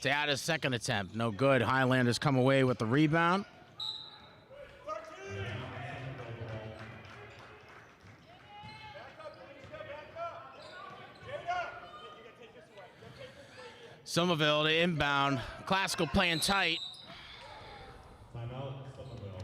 Teata's second attempt, no good. Highlanders come away with the rebound. Somerville to inbound. Classical playing tight. Timeout, Somerville.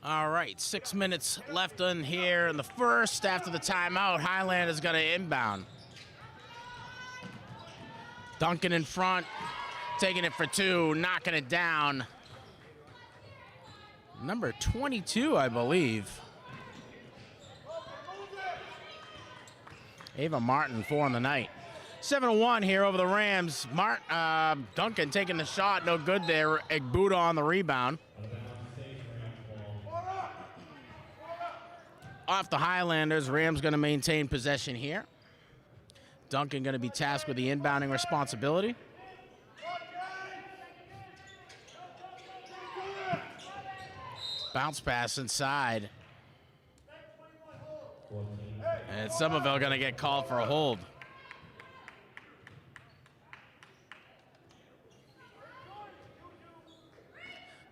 All right, 6 minutes left in here in the first. After the timeout, Highlanders got to inbound. Duncan in front, taking it for two, knocking it down. Number 22, I believe. Ava Martin, 4 on the night. 7-1 here over the Rams. Duncan taking the shot, no good there. Egbuda on the rebound. Off the Highlanders, Rams going to maintain possession here. Duncan going to be tasked with the inbounding responsibility. Bounce pass inside. And Somerville going to get called for a hold.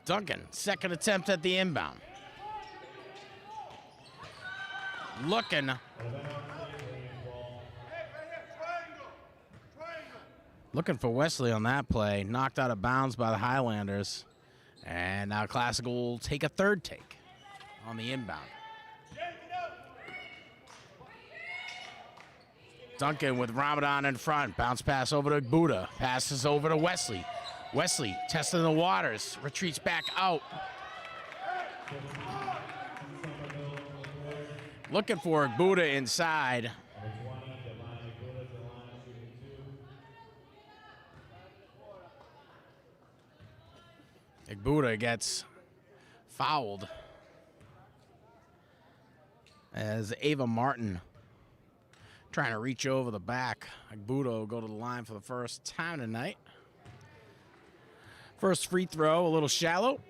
Duncan, second attempt at the inbound. Looking for Wesley on that play. Knocked out of bounds by the Highlanders. And now Classical will take a third take on the inbound. Duncan with Ramadan in front. Bounce pass over to Buddha. Passes over to Wesley. Wesley testing the waters. Retreats back out. Looking for Buddha inside. Buddha gets fouled as Ava Martin trying to reach over the back. Buddha will go to the line for the first time tonight. First free throw, a little shallow.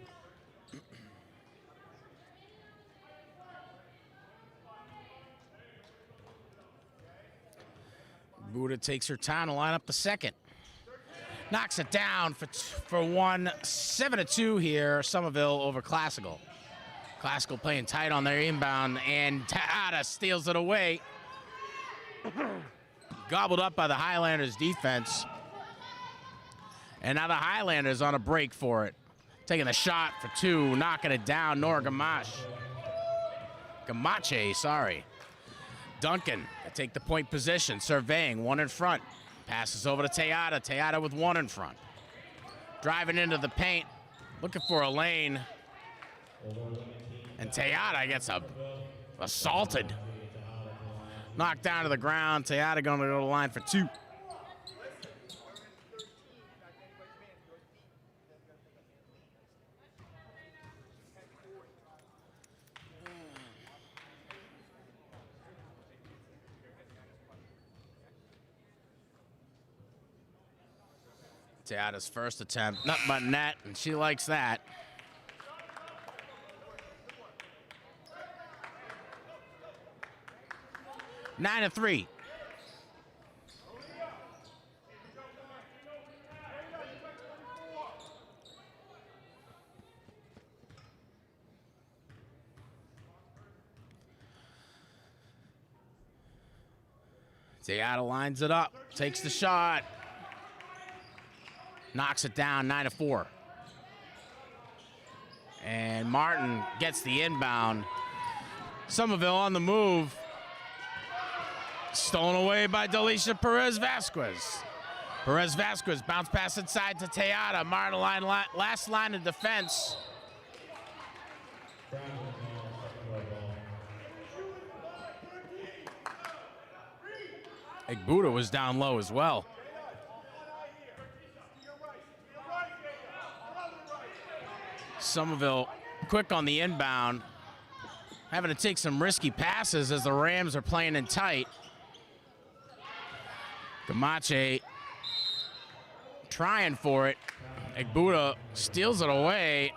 Buddha takes her time to line up the second. Knocks it down for one. 7-2 here. Somerville over Classical. Classical playing tight on their inbound, and Teata steals it away. Gobbled up by the Highlanders defense. And now the Highlanders on a break for it. Taking the shot for two, knocking it down. Nora Gamache, sorry. Duncan take the point position, surveying, one in front. Passes over to Teata. Teata with one in front. Driving into the paint, looking for a lane. And Teata gets assaulted. Knocked down to the ground. Teata going to go to the line for two. Teata's first attempt, nothing but net, and she likes that. 9-3. Seattle lines it up, takes the shot, knocks it down, 9-4. And Martin gets the inbound. Somerville on the move. Stolen away by Delisha Perez-Vasquez. Perez-Vasquez bounce pass inside to Tejada. Martin last line of defense. Egbuda was down low as well. Somerville quick on the inbound, having to take some risky passes as the Rams are playing in tight. Gamache trying for it. Egbuda steals it away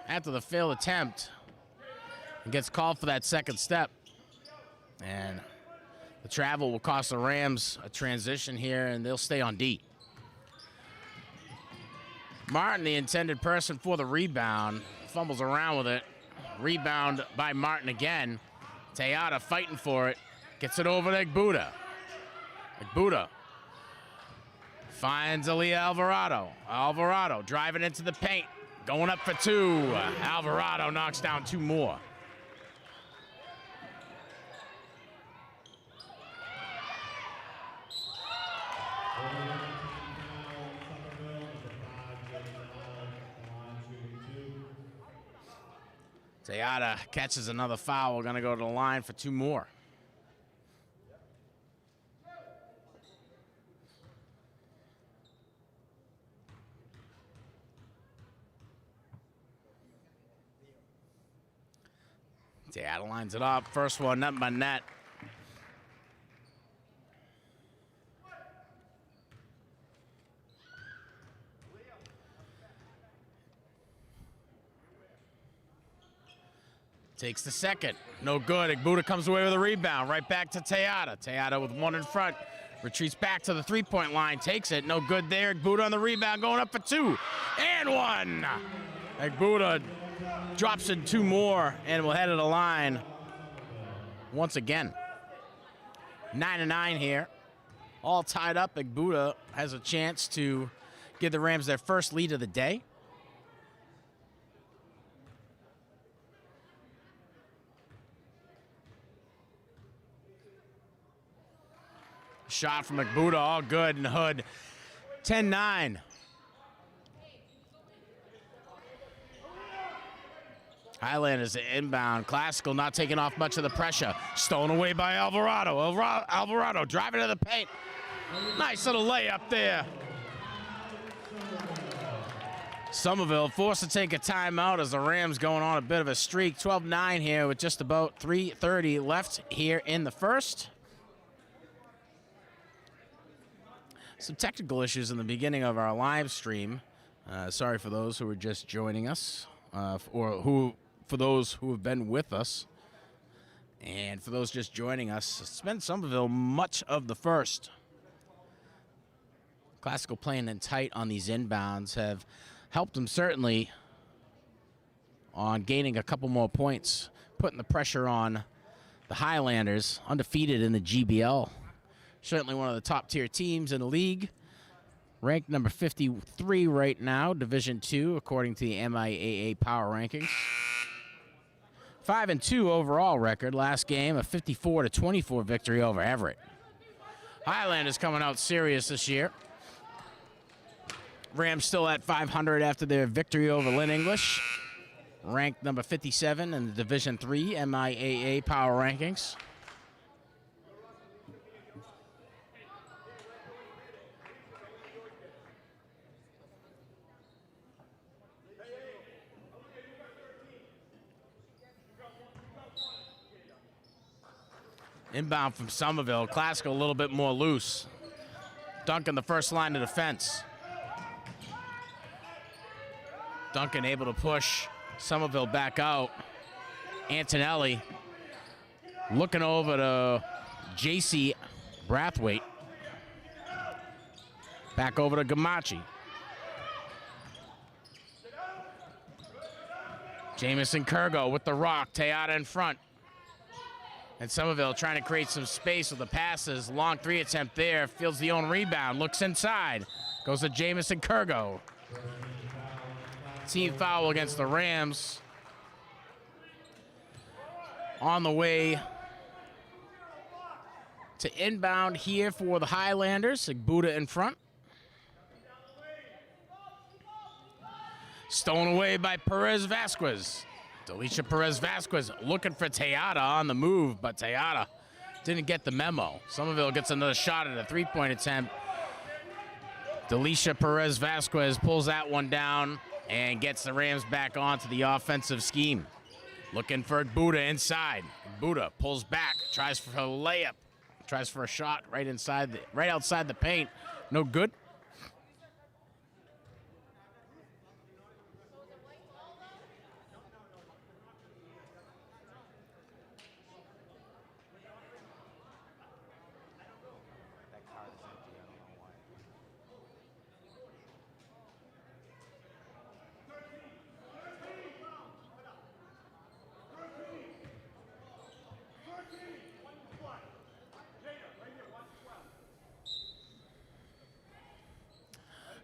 after the failed attempt and gets called for that second step. And the travel will cost the Rams a transition here, and they'll stay on D. Martin, the intended person for the rebound, fumbles around with it. Rebound by Martin again. Tejada fighting for it. Gets it over to Egbuda. Egbuda finds Aaliyah Alvarado. Alvarado driving into the paint. Going up for two. Alvarado knocks down two more. Tejada catches another foul. We're going to go to the line for two more. Tejada lines it up. First one, nothing but net. Takes the second. No good. Egbuda comes away with a rebound. Right back to Tejada. Tejada with one in front. Retreats back to the three-point line. Takes it. No good there. Egbuda on the rebound. Going up for two. And one. Egbuda drops in two more and will head to the line once again. 9-9 here. All tied up. Egbuda has a chance to give the Rams their first lead of the day. Shot from Egbuda, all good, and Hood. 10-9. Highlanders inbound. Classical not taking off much of the pressure. Stolen away by Alvarado. Alvarado driving to the paint. Nice little layup there. Somerville forced to take a timeout as the Rams going on a bit of a streak. 12-9 here with just about 3:30 left here in the first. Some technical issues in the beginning of our live stream. Sorry for those who were just joining us, for those who have been with us, and for those just joining us. It's been Somerville much of the first. Classical playing in tight on these inbounds have helped them certainly on gaining a couple more points, putting the pressure on the Highlanders, undefeated in the GBL. Certainly one of the top-tier teams in the league. Ranked number 53 right now, Division II, according to the MIAA Power Rankings. 5-2 overall record. Last game, a 54-24 victory over Everett. Highlanders coming out serious this year. Rams still at 500 after their victory over Lynn English. Ranked number 57 in the Division III MIAA Power Rankings. Inbound from Somerville. Classical a little bit more loose. Duncan the first line of defense. Duncan able to push Somerville back out. Antonelli looking over to J.C. Brathwaite. Back over to Gamache. Jamison Kurgo with the rock. Tejada in front. And Somerville trying to create some space with the passes. Long 3 attempt there. Fields the own rebound. Looks inside. Goes to Jamison Kurgo. Team foul against the Rams. On the way to inbound here for the Highlanders. Buddha in front. Stolen away by Perez Vasquez. Delisha Perez Vasquez looking for Tejada on the move, but Tejada didn't get the memo. Somerville gets another shot at a 3-point attempt. Delisha Perez Vasquez pulls that one down and gets the Rams back onto the offensive scheme. Looking for Buddha inside. Buddha pulls back, tries for a layup, tries for a shot right outside the paint. No good.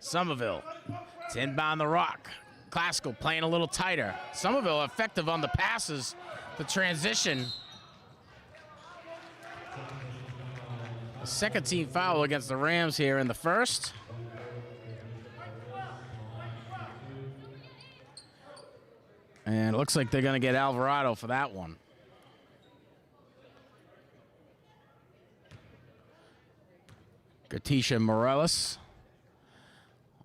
Somerville to inbound the rock. Classical playing a little tighter. Somerville effective on the passes. The transition. A second team foul against the Rams here in the first. And it looks like they're going to get Alvarado for that one. Gatisha Morales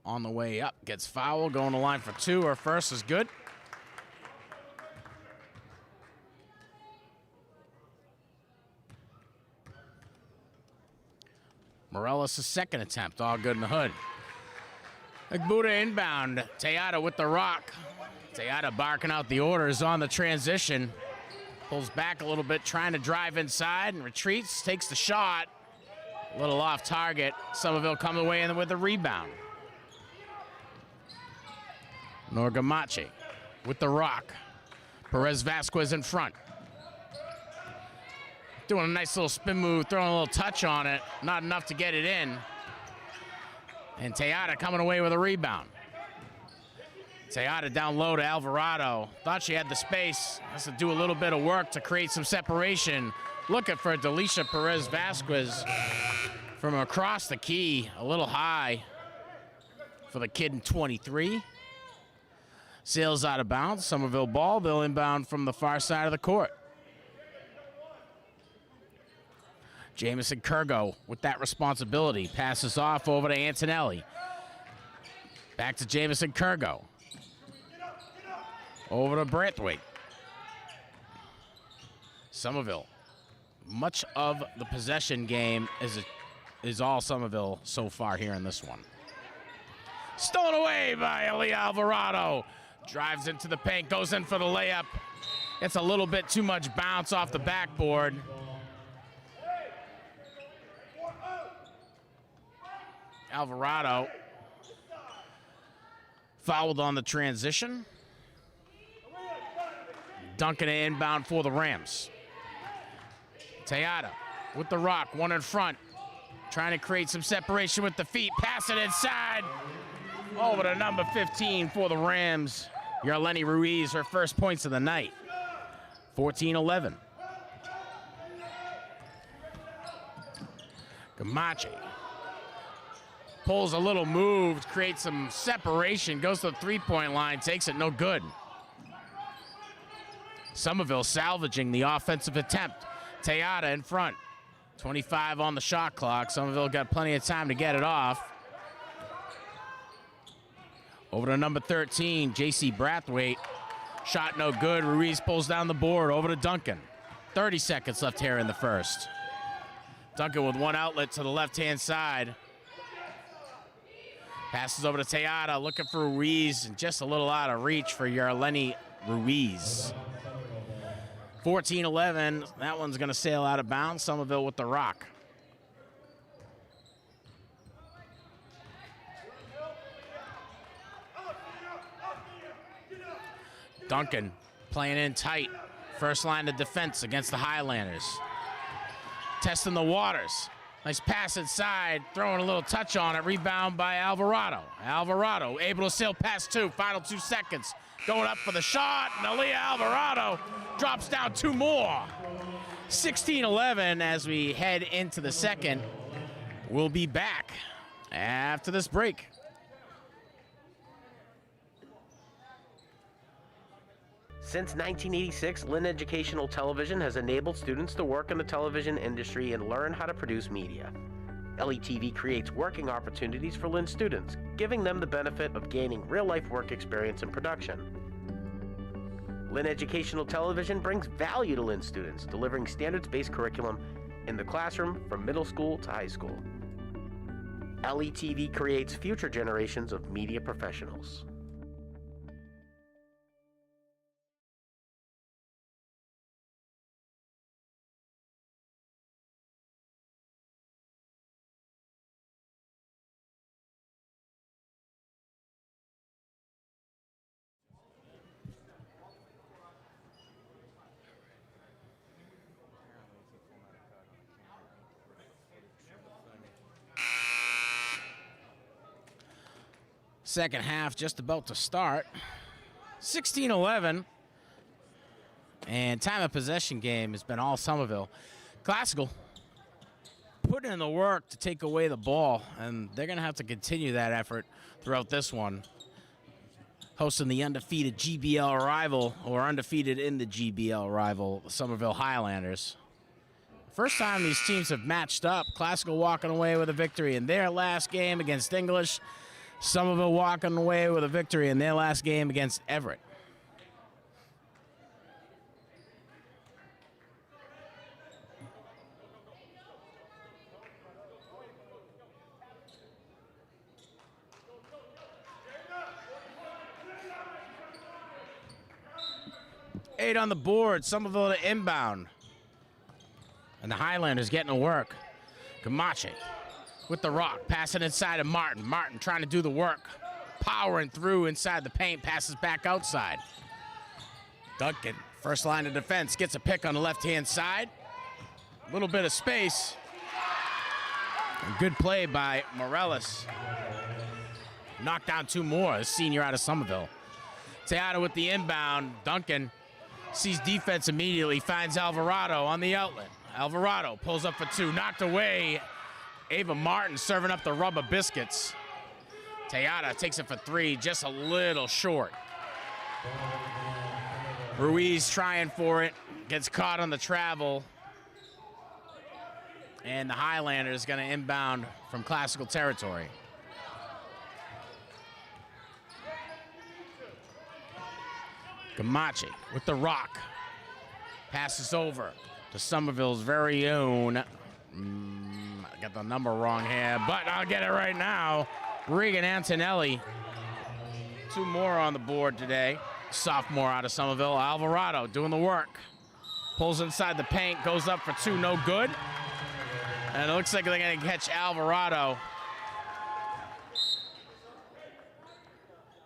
on the way up, gets fouled, going to line for 2. Her first is good. Morales' second attempt, all good in the hood. Buddha inbound, Tejada with the rock. Tejada barking out the orders on the transition. Pulls back a little bit, trying to drive inside and retreats, takes the shot. A little off target. Somerville coming away with the rebound. Norgamache with the rock. Perez Vasquez in front. Doing a nice little spin move, throwing a little touch on it. Not enough to get it in. And Tejada coming away with a rebound. Tejada down low to Alvarado. Thought she had the space. Has to do a little bit of work to create some separation. Looking for Delisha Perez Vasquez from across the key. A little high for the kid in 23. Sails out of bounds. Somerville ball. They'll inbound from the far side of the court. Jamison Kurgo with that responsibility. Passes off over to Antonelli. Back to Jamison Kurgo. Over to Brathwaite. Somerville. Much of the possession game is all Somerville so far here in this one. Stolen away by Eli Alvarado. Drives into the paint, goes in for the layup. It's a little bit too much bounce off the backboard. Alvarado fouled on the transition. Duncan inbound for the Rams. Tejada with the rock, one in front. Trying to create some separation with the feet. Pass it inside. Over to number 15 for the Rams. Yarleni Ruiz, her first points of the night. 14-11. Gamache pulls a little move, creates some separation, goes to the three-point line, takes it no good. Somerville salvaging the offensive attempt. Tejada in front. 25 on the shot clock. Somerville got plenty of time to get it off. Over to number 13, J.C. Brathwaite. Shot no good. Ruiz pulls down the board. Over to Duncan. 30 seconds left here in the first. Duncan with one outlet to the left-hand side. Passes over to Tejada, looking for Ruiz, and just a little out of reach for Yarleni Ruiz. 14-11. That one's going to sail out of bounds. Somerville with the rock. Duncan playing in tight. First line of defense against the Highlanders. Testing the waters. Nice pass inside, throwing a little touch on it. Rebound by Alvarado. Alvarado able to sail past two. Final 2 seconds. Going up for the shot, and Aaliyah Alvarado drops down 2 more. 16-11 as we head into the second. We'll be back after this break. Since 1986, Lynn Educational Television has enabled students to work in the television industry and learn how to produce media. LETV creates working opportunities for Lynn students, giving them the benefit of gaining real-life work experience in production. Lynn Educational Television brings value to Lynn students, delivering standards-based curriculum in the classroom from middle school to high school. LETV creates future generations of media professionals. Second half just about to start. 16-11. And time of possession game has been all Somerville. Classical put in the work to take away the ball, and they're going to have to continue that effort throughout this one. Hosting the undefeated GBL rival, or undefeated in the GBL rival, the Somerville Highlanders. First time these teams have matched up. Classical walking away with a victory in their last game against English. Somerville walking away with a victory in their last game against Everett. Eight on the board, Somerville to inbound. And the Highlanders getting to work. Camache with the rock, passing inside of Martin. Martin trying to do the work. Powering through inside the paint, passes back outside. Duncan, first line of defense, gets a pick on the left-hand side. A little bit of space. And good play by Morellis. Knocked down 2 more, a senior out of Somerville. Teata with the inbound. Duncan sees defense immediately, finds Alvarado on the outlet. Alvarado pulls up for 2, knocked away. Ava Martin serving up the rubber biscuits. Teata takes it for 3, just a little short. Ruiz trying for it, gets caught on the travel. And the Highlanders gonna inbound from Classical territory. Camache with the rock. Passes over to Somerville's very own, I got the number wrong here, but I'll get it right now. Regan Antonelli. 2 more on the board today. Sophomore out of Somerville. Alvarado doing the work. Pulls inside the paint, goes up for 2, no good. And it looks like they're gonna catch Alvarado.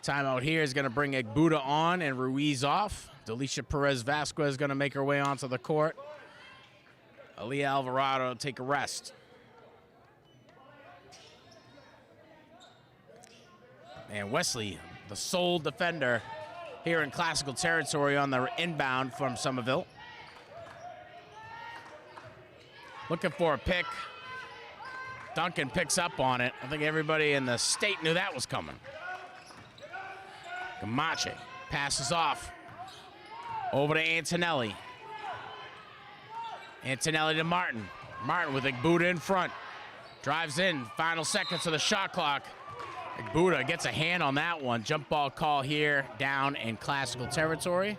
Timeout here is gonna bring Egbuda on and Ruiz off. Delisha Perez Vasquez is gonna make her way onto the court. Aaliyah Alvarado take a rest. And Wesley, the sole defender here in Classical territory on the inbound from Somerville. Looking for a pick. Duncan picks up on it. I think everybody in the state knew that was coming. Camache passes off. Over to Antonelli. Antonelli to Martin. Martin with Egbuda in front. Drives in, final seconds of the shot clock. Egbuda gets a hand on that one. Jump ball call here down in Classical territory.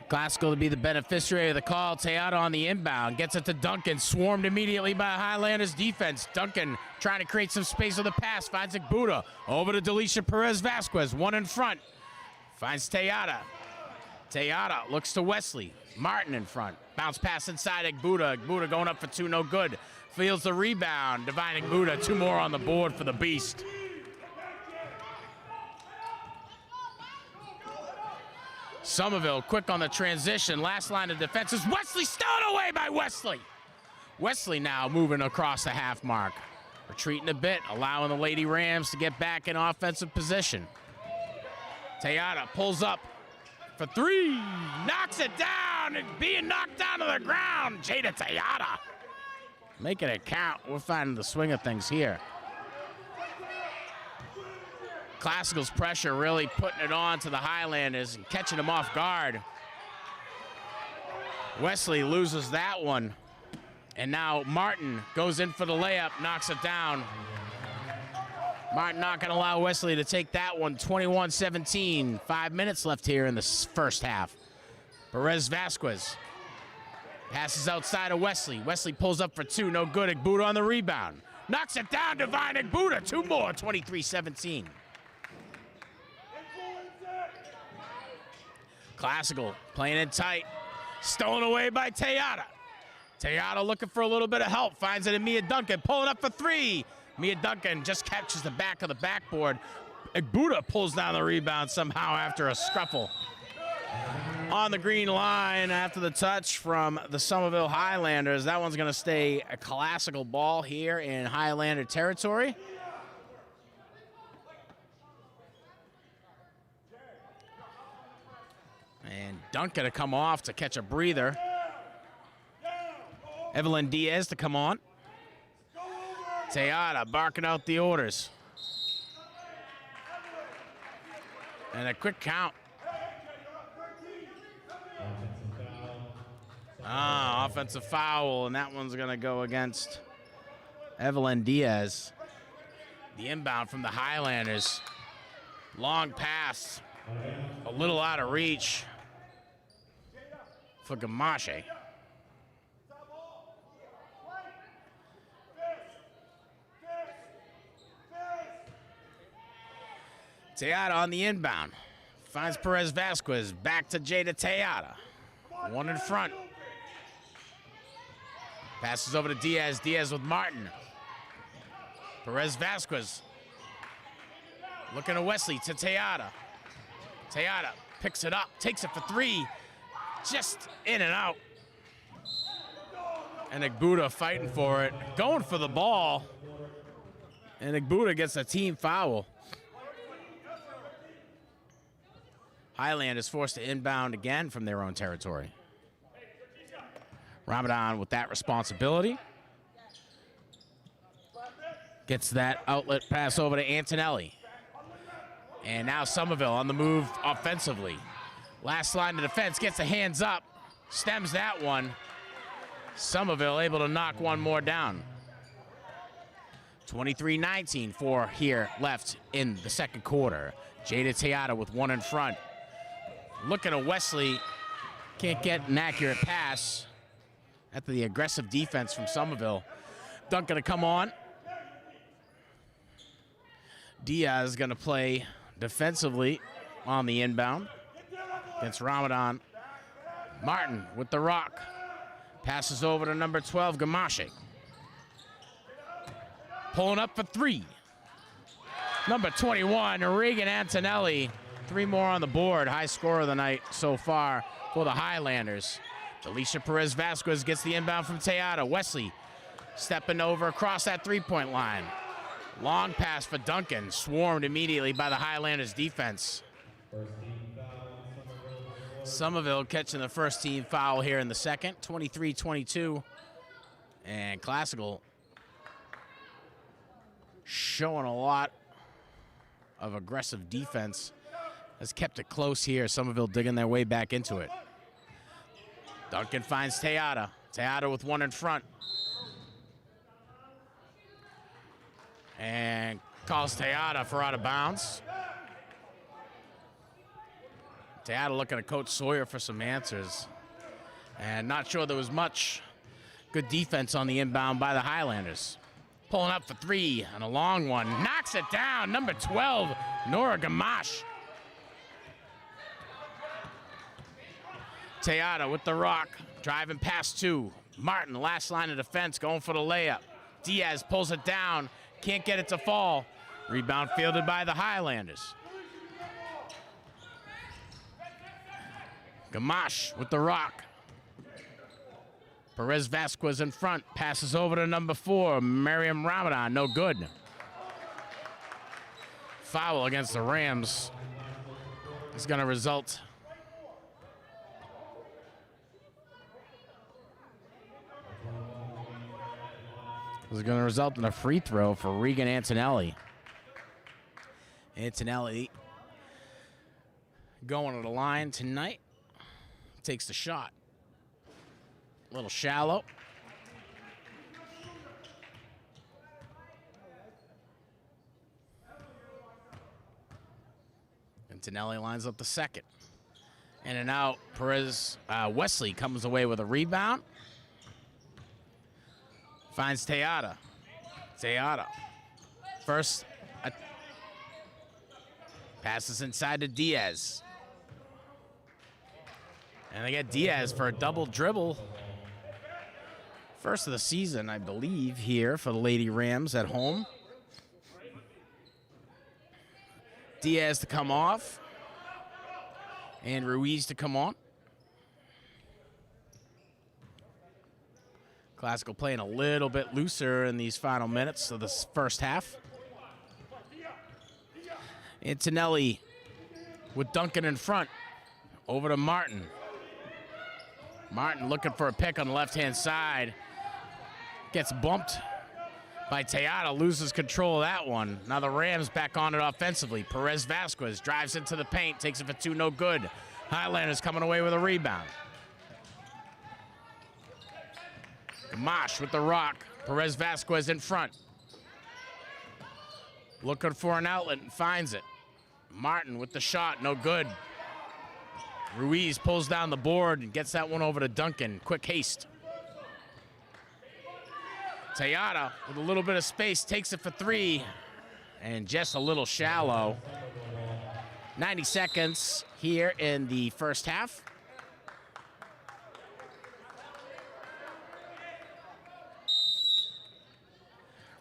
Classical to be the beneficiary of the call. Teata on the inbound. Gets it to Duncan. Swarmed immediately by Highlanders defense. Duncan trying to create some space with a pass. Finds Igbuda. Over to Delisha Perez Vasquez. One in front. Finds Teata. Teata looks to Wesley. Martin in front. Bounce pass inside Igbuda. Igbuda going up for two. No good. Fields the rebound. Divine Igbuda. Two more on the board for the Beast. Somerville quick on the transition. Last line of defense is Wesley, stolen away by Wesley. Wesley now moving across the half mark. Retreating a bit, allowing the Lady Rams to get back in offensive position. Teata pulls up for three. Knocks it down and being knocked down to the ground. Jada Teata. Making it count. We're finding the swing of things here. Classical's pressure really putting it on to the Highlanders and catching them off guard. Wesley loses that one. And now Martin goes in for the layup, knocks it down. Martin not going to allow Wesley to take that one. 21-17. 5 minutes left here in the first half. Perez Vasquez passes outside of Wesley. Wesley pulls up for two. No good. Igbuda on the rebound. Knocks it down. Divine Igbuda. Two more. 23-17. Classical playing it tight. Stolen away by Teata. Teata looking for a little bit of help. Finds it in Mia Duncan. Pulling up for three. Mia Duncan just catches the back of the backboard. Igbuda pulls down the rebound somehow after a scuffle. On the green line after the touch from the Somerville Highlanders. That one's going to stay a Classical ball here in Highlander territory. And Duncan to come off to catch a breather. Evelyn Diaz to come on. Teata barking out the orders. And a quick count. Offensive foul, and that one's going to go against Evelyn Diaz. The inbound from the Highlanders. Long pass. A little out of reach for Gamache. Teata on the inbound. Finds Perez Vasquez. Back to Jada Teata. One in front. Passes over to Diaz. Diaz with Martin. Perez Vasquez. Looking to Wesley to Teata. Teata picks it up. Takes it for three. Just in and out. And Igbuda fighting for it. Going for the ball. And Igbuda gets a team foul. Highland is forced to inbound again from their own territory. Ramadan with that responsibility. Gets that outlet pass over to Antonelli. And now Somerville on the move offensively. Last line of defense, gets the hands up. Stems that one. Somerville able to knock one more down. 23-19 for here left in the second quarter. Jada Teata with one in front. Looking at Wesley, can't get an accurate pass after the aggressive defense from Somerville. Duncan to come on. Diaz going to play defensively on the inbound against Ramadan. Martin with the rock. Passes over to number 12, Gamache. Pulling up for three. Number 21, Regan Antonelli. Three more on the board. High score of the night so far for the Highlanders. Alicia Perez Vasquez gets the inbound from Teata. Wesley stepping over across that three-point line. Long pass for Duncan. Swarmed immediately by the Highlanders defense. Somerville catching the first team foul here in the second. 23-22. And Classical showing a lot of aggressive defense. Has kept it close here. Somerville digging their way back into it. Duncan finds Teata. Teata with one in front. And calls Teata for out of bounds. Tayada looking to Coach Sawyer for some answers. And not sure there was much good defense on the inbound by the Highlanders. Pulling up for three and a long one. Knocks it down. Number 12, Nora Gamache. Tayada with the rock. Driving past two. Martin, last line of defense, going for the layup. Diaz pulls it down. Can't get it to fall. Rebound fielded by the Highlanders. Gamache with the rock. Perez Vasquez in front. Passes over to number 4, Miriam Ramadan. No good. Foul against the Rams is going to result. Is going to result in a free throw for Regan Antonelli. Antonelli going to the line tonight. Takes the shot. A little shallow. Antonelli lines up the second. In and out. Wesley comes away with a rebound. Finds Tayada. Tayada. First. Passes inside to Diaz. And they get Diaz for a double dribble. First of the season, I believe, here for the Lady Rams at home. Diaz to come off. And Ruiz to come on. Classical playing a little bit looser in these final minutes of this first half. Antonelli with Duncan in front. Over to Martin. Martin looking for a pick on the left-hand side. Gets bumped by Tayada, loses control of that one. Now the Rams back on it offensively. Perez Vasquez drives into the paint, takes it for two, no good. Highlanders coming away with a rebound. Gamache with the rock. Perez Vasquez in front. Looking for an outlet and finds it. Martin with the shot, no good. Ruiz pulls down the board and gets that one over to Duncan. Quick haste. Tayada with a little bit of space takes it for three. And just a little shallow. 90 seconds here in the first half.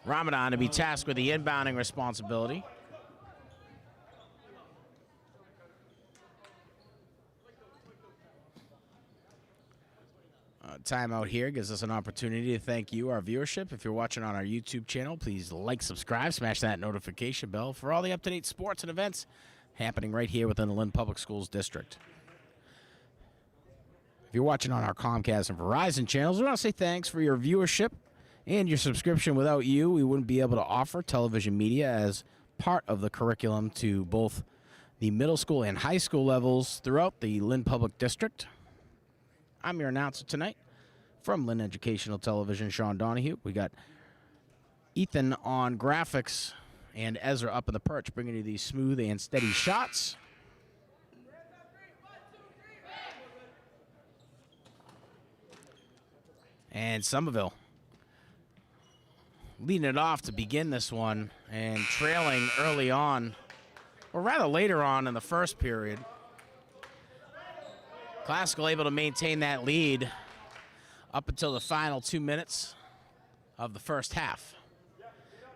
Ramadan to be tasked with the inbounding responsibility. Timeout here gives us an opportunity to thank you, our viewership. If you're watching on our YouTube channel, please like, subscribe, smash that notification bell for all the up-to-date sports and events happening right here within the Lynn Public Schools district. If you're watching on our Comcast and Verizon channels, we want to say thanks for your viewership and your subscription. Without you, we wouldn't be able to offer television media as part of the curriculum to both the middle school and high school levels throughout the Lynn Public District. I'm your announcer tonight from Lynn Educational Television, Sean Donahue. We got Ethan on graphics and Ezra up in the perch, bringing you these smooth and steady shots. And Somerville leading it off to begin this one and trailing early on, or rather later on in the first period. Classical able to maintain that lead up until the final 2 minutes of the first half.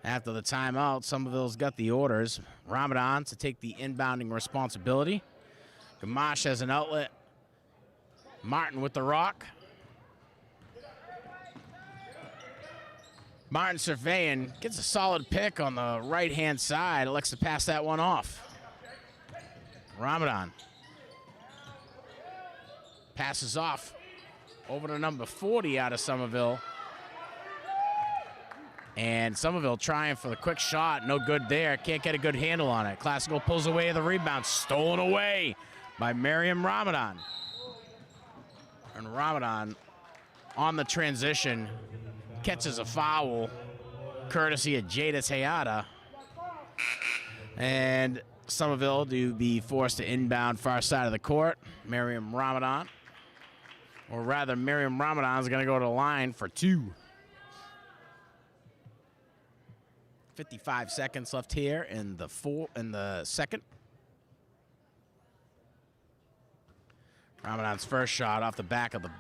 After the timeout, Somerville's got the orders. Ramadan to take the inbounding responsibility. Gamache has an outlet. Martin with the rock. Martin surveying, gets a solid pick on the right-hand side. Elects to pass that one off. Ramadan passes off over to number 40 out of Somerville. And Somerville trying for the quick shot. No good there. Can't get a good handle on it. Classical pulls away the rebound. Stolen away by Miriam Ramadan. And Ramadan on the transition catches a foul courtesy of Jada Tayada. And Somerville to be forced to inbound far side of the court. Miriam Ramadan. Or rather, Miriam Ramadan is going to go to the line for 2. 55 seconds left here in the second. Ramadan's first shot off the back of the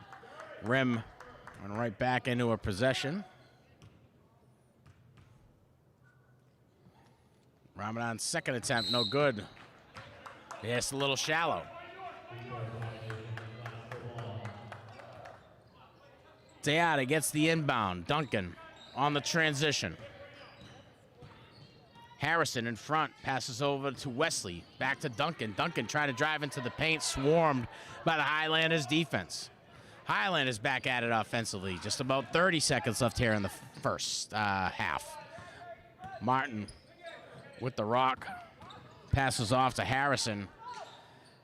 rim and right back into a possession. Ramadan's second attempt, no good. Yes, a little shallow. Tejada gets the inbound. Duncan on the transition. Harrison in front, passes over to Wesley. Back to Duncan. Duncan trying to drive into the paint, swarmed by the Highlanders defense. Highlanders back at it offensively. Just about 30 seconds left here in the first half. Martin with the rock, passes off to Harrison.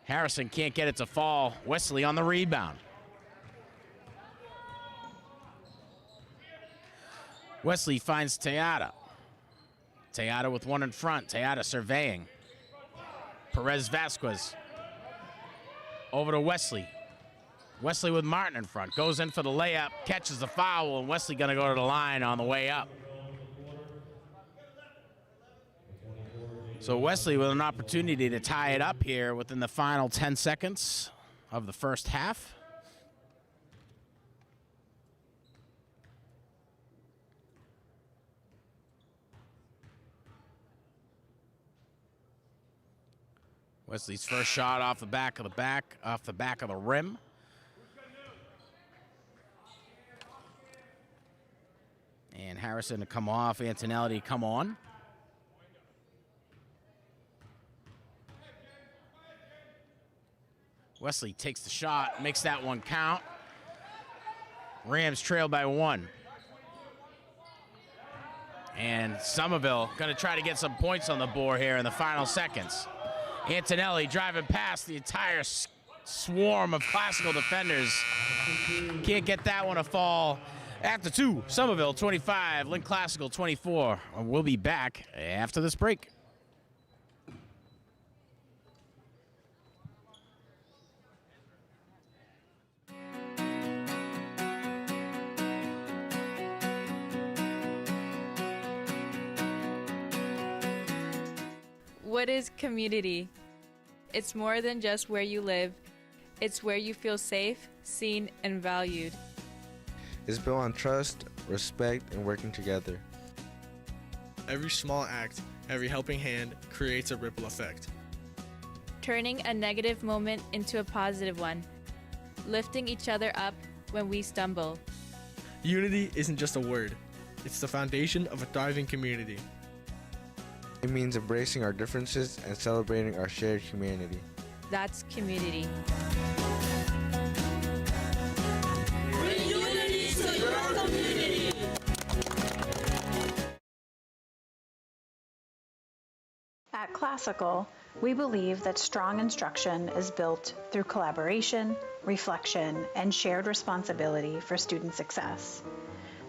Harrison can't get it to fall. Wesley on the rebound. Wesley finds Tejada. Tejada with one in front. Tejada surveying. Perez Vasquez over to Wesley. Wesley with Martin in front. Goes in for the layup, catches the foul, and Wesley gonna go to the line on the way up. So Wesley with an opportunity to tie it up here within the final 10 seconds of the first half. Wesley's first shot off the back of the rim. And Harrison to come off, Antonelli to come on. Wesley takes the shot, makes that one count. Rams trail by 1. And Somerville gonna try to get some points on the board here in the final seconds. Antonelli driving past the entire swarm of Classical defenders. Can't get that one to fall. After 2, Somerville 25, Lynn Classical 24. We'll be back after this break. What is community? It's more than just where you live. It's where you feel safe, seen, and valued. It's built on trust, respect, and working together. Every small act, every helping hand creates a ripple effect. Turning a negative moment into a positive one. Lifting each other up when we stumble. Unity isn't just a word. It's the foundation of a thriving community. It means embracing our differences and celebrating our shared humanity. That's community. Bring unity to your community. At Classical, we believe that strong instruction is built through collaboration, reflection, and shared responsibility for student success.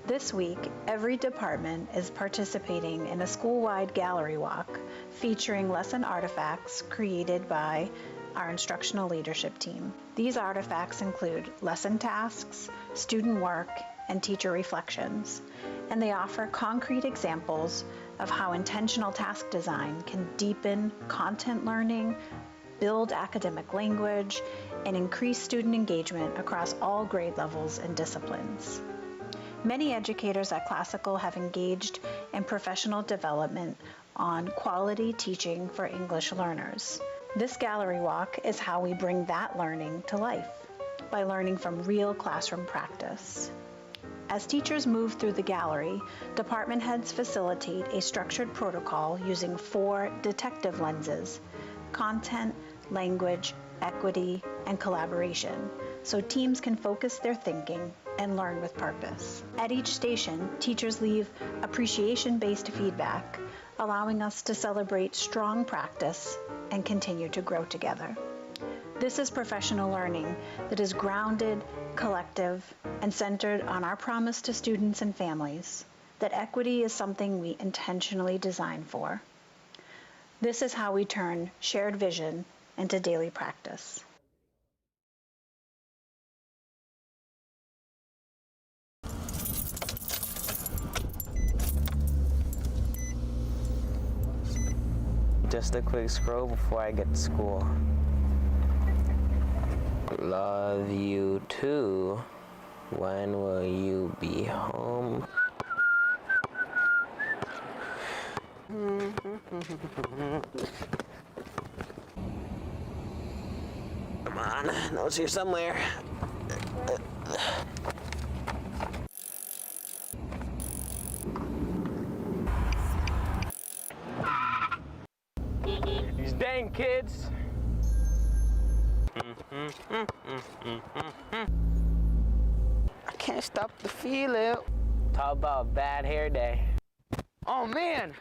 This week, every department is participating in a school-wide gallery walk featuring lesson artifacts created by our instructional leadership team. These artifacts include lesson tasks, student work, and teacher reflections, and they offer concrete examples of how intentional task design can deepen content learning, build academic language, and increase student engagement across all grade levels and disciplines. Many educators at Classical have engaged in professional development on quality teaching for English learners. This gallery walk is how we bring that learning to life, by learning from real classroom practice. As teachers move through the gallery, department heads facilitate a structured protocol using 4 detective lenses: content, language, equity, and collaboration, so teams can focus their thinking and learn with purpose. At each station, teachers leave appreciation-based feedback, allowing us to celebrate strong practice and continue to grow together. This is professional learning that is grounded, collective, and centered on our promise to students and families that equity is something we intentionally design for. This is how we turn shared vision into daily practice. Just a quick scroll before I get to school. Love you too. When will you be home? Come on, notes here somewhere. These dang kids. I can't stop the feeling. Talk about a bad hair day. Oh man,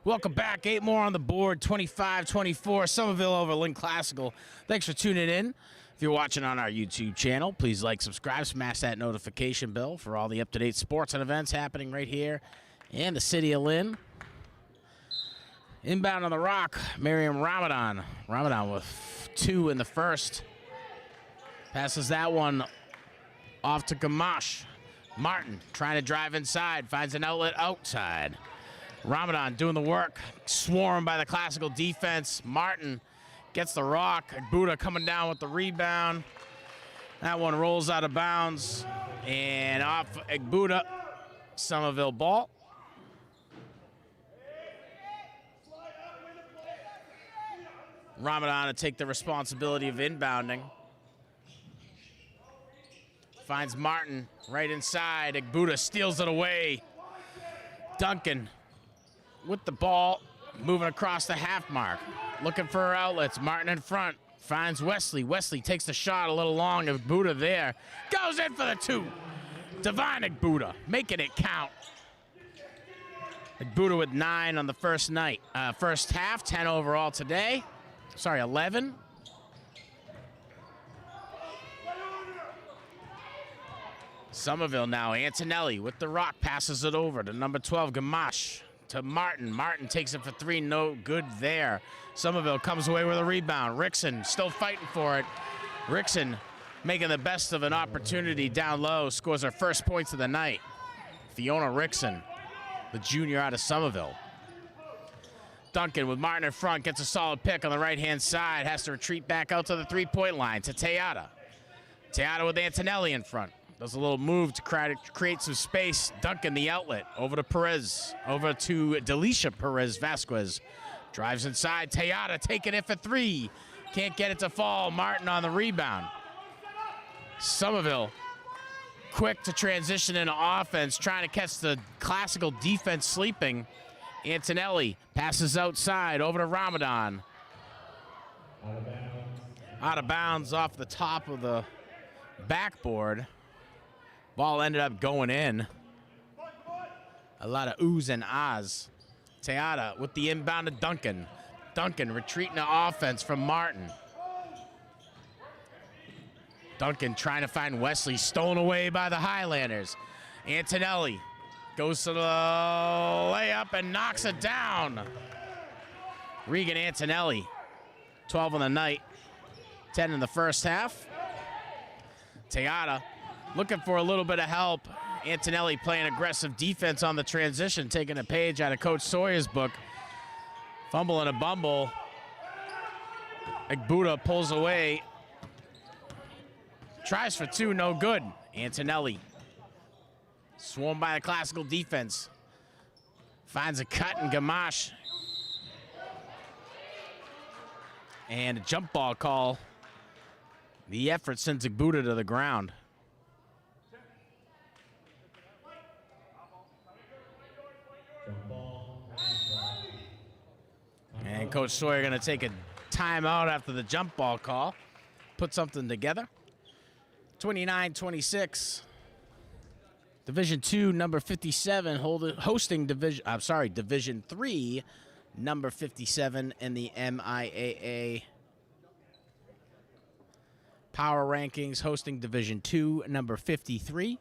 Welcome back. 8 more on the board. 25-24. Somerville over Lynn Classical. Thanks for tuning in. If you're watching on our YouTube channel, please like, subscribe, smash that notification bell for all the up-to-date sports and events happening right here in the city of Lynn. Inbound on the rock, Miriam Ramadan. Ramadan with 2 in the first. Passes that one off to Gamache. Martin trying to drive inside, finds an outlet outside. Ramadan doing the work, swarmed by the Classical defense. Martin gets the rock. Buddha coming down with the rebound. That one rolls out of bounds. And off Buddha, Somerville ball. Ramadan to take the responsibility of inbounding. Finds Martin right inside. Buddha steals it away. Duncan with the ball, moving across the half mark. Looking for her outlets. Martin in front. Finds Wesley. Wesley takes the shot a little long. Buddha there. Goes in for the 2. Divine Buddha making it count. Buddha with 9 on the first half. 10 overall today. Sorry, 11. Somerville now. Antonelli with the rock. Passes it over to number 12, Gamache. To Martin. Martin takes it for 3. No good there. Somerville comes away with a rebound. Rickson still fighting for it. Rickson making the best of an opportunity down low. Scores her first points of the night. Fiona Rickson, the junior out of Somerville. Duncan with Martin in front. Gets a solid pick on the right-hand side. Has to retreat back out to the 3-point line to Teata. Teata with Antonelli in front. Does a little move to create some space. Duncan the outlet. Over to Perez. Over to Delisha Perez Vasquez. Drives inside. Teata taking it for 3. Can't get it to fall. Martin on the rebound. Somerville quick to transition into offense. Trying to catch the Classical defense sleeping. Antonelli passes outside. Over to Ramadan. Out of bounds off the top of the backboard. Ball ended up going in. A lot of oohs and ahs. Teata with the inbound to Duncan. Duncan retreating to offense from Martin. Duncan trying to find Wesley, stolen away by the Highlanders. Antonelli goes to the layup and knocks it down. Regan Antonelli, 12 on the night, 10 in the first half. Teata looking for a little bit of help. Antonelli playing aggressive defense on the transition, taking a page out of Coach Sawyer's book. Fumble and a bumble. Buddha pulls away. Tries for 2, no good. Antonelli swarmed by the Classical defense. Finds a cut in Gamache. And a jump ball call. The effort sends Buddha to the ground. And Coach Sawyer going to take a timeout after the jump ball call. Put something together. 29-26. Division II, number 57, hosting Division III, number 57 in the MIAA Power Rankings, hosting Division II, number 53.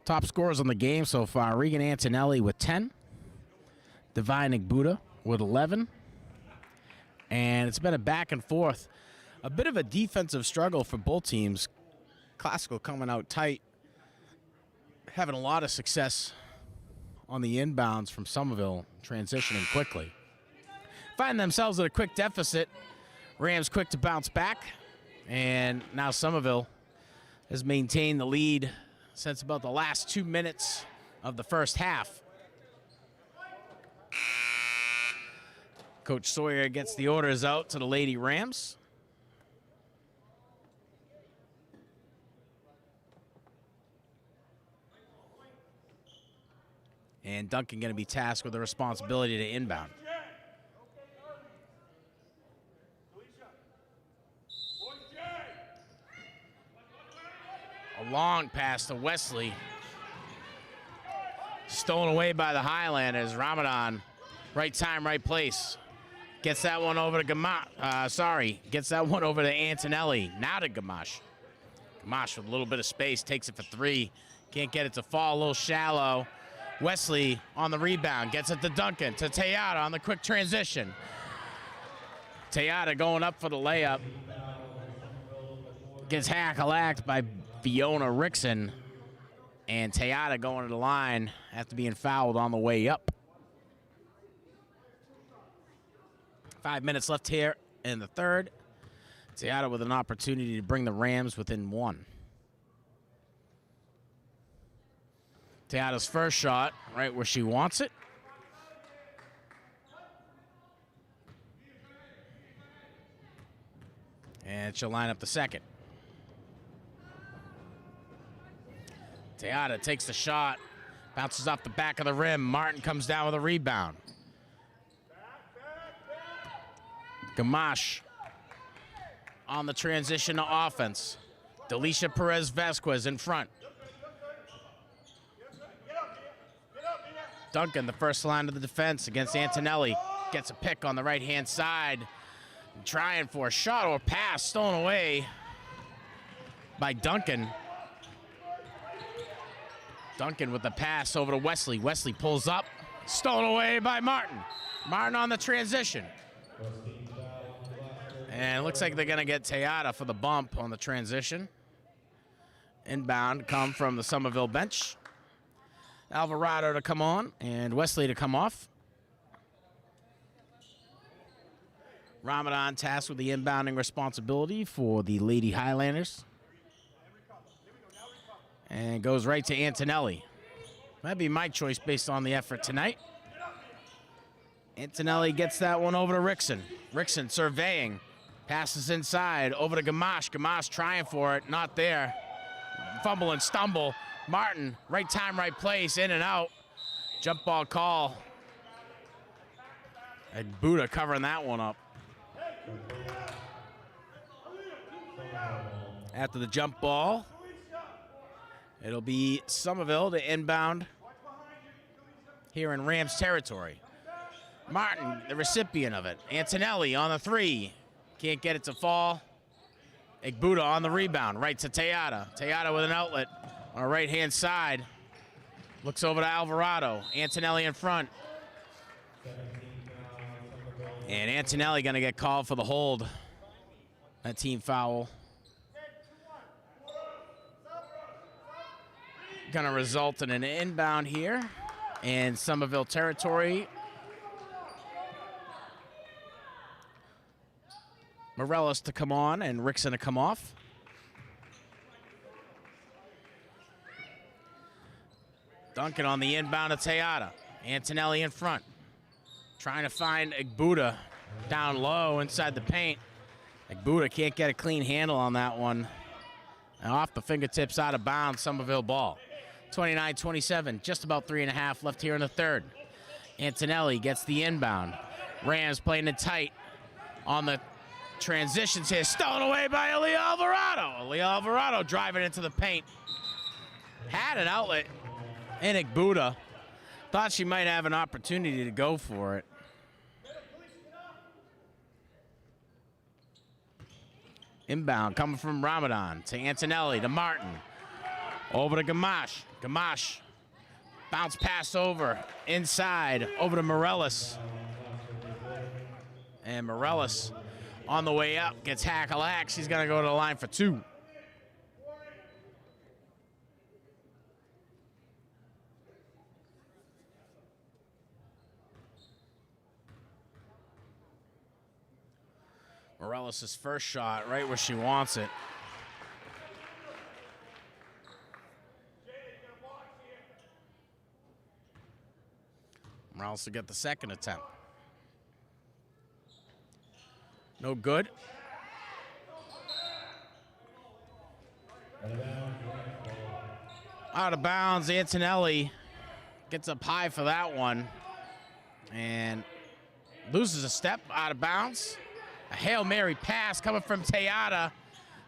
Top scorers on the game so far, Regan Antonelli with 10. Divine Buddha with 11. And it's been a back and forth. A bit of a defensive struggle for both teams. Classical coming out tight. Having a lot of success on the inbounds from Somerville, transitioning quickly. Find themselves at a quick deficit. Rams quick to bounce back. And now Somerville has maintained the lead since about the last 2 minutes of the first half. Coach Sawyer gets the orders out to the Lady Rams. And Duncan going to be tasked with the responsibility to inbound. A long pass to Wesley. stolen away by the Highlanders. Ramadan, right time, right place. Gets that one over to Gamache. Gets that one over to Antonelli. Now to Gamache. Gamache with a little bit of space, takes it for three. Can't get it to fall, a little shallow. Wesley on the rebound, gets it to Duncan, to Tejada on the quick transition. Tejada going up for the layup. Gets hack-a-lacked by Fiona Rickson. And Tejada going to the line after being fouled on the way up. 5 minutes left here in the third. Tejada with an opportunity to bring the Rams within one. Tejada's first shot, right where she wants it. And she'll line up the second. Tejada takes the shot, bounces off the back of the rim. Martin comes down with a rebound. Gamache on the transition to offense. Delisha Perez-Vasquez in front. Duncan, the first line of the defense against Antonelli. Gets a pick on the right-hand side. Trying for a shot or pass, stolen away by Duncan. Duncan with the pass over to Wesley. Wesley pulls up, stolen away by Martin. Martin on the transition. And it looks like they're gonna get Tejada for the bump on the transition. Inbound come from the Somerville bench. Alvarado to come on and Wesley to come off. Ramadan tasked with the inbounding responsibility for the Lady Highlanders. And goes right to Antonelli. That'd be my choice based on the effort tonight. Antonelli gets that one over to Rickson. Rickson surveying. Passes inside over to Gamache. Gamache trying for it, not there. Fumble and stumble. Martin, right time, right place, in and out. Jump ball call. And Buddha covering that one up. After the jump ball, it'll be Somerville to inbound here in Rams territory. Martin, the recipient of it. Antonelli on the three. Can't get it to fall. Igbuda on the rebound, right to Tejada. Tejada with an outlet on the right-hand side. Looks over to Alvarado. Antonelli in front. And Antonelli gonna get called for the hold. That team foul. Gonna result in an inbound here in Somerville territory. Morelos to come on and Rickson to come off. Duncan on the inbound to Tejada. Antonelli in front. Trying to find Igbuda down low inside the paint. Igbuda can't get a clean handle on that one. And off the fingertips, out of bounds, Somerville ball. 29-27, just about 3.5 left here in the third. Antonelli gets the inbound. Rams playing it tight on the transitions here. Stolen away by Aaliyah Alvarado. Aaliyah Alvarado driving into the paint. Had an outlet in Igbuda. Thought she might have an opportunity to go for it. Inbound coming from Ramadan to Antonelli to Martin. Over to Gamache. Gamache. Bounce pass over. Inside. Over to Morelos. And Morelos on the way up. Gets hack-a-lack. She's going to go to the line for two. Morelos' first shot right where she wants it. Morelos to get the second attempt. No good. Out of bounds, Antonelli gets up high for that one and loses a step out of bounds. A Hail Mary pass coming from Tejada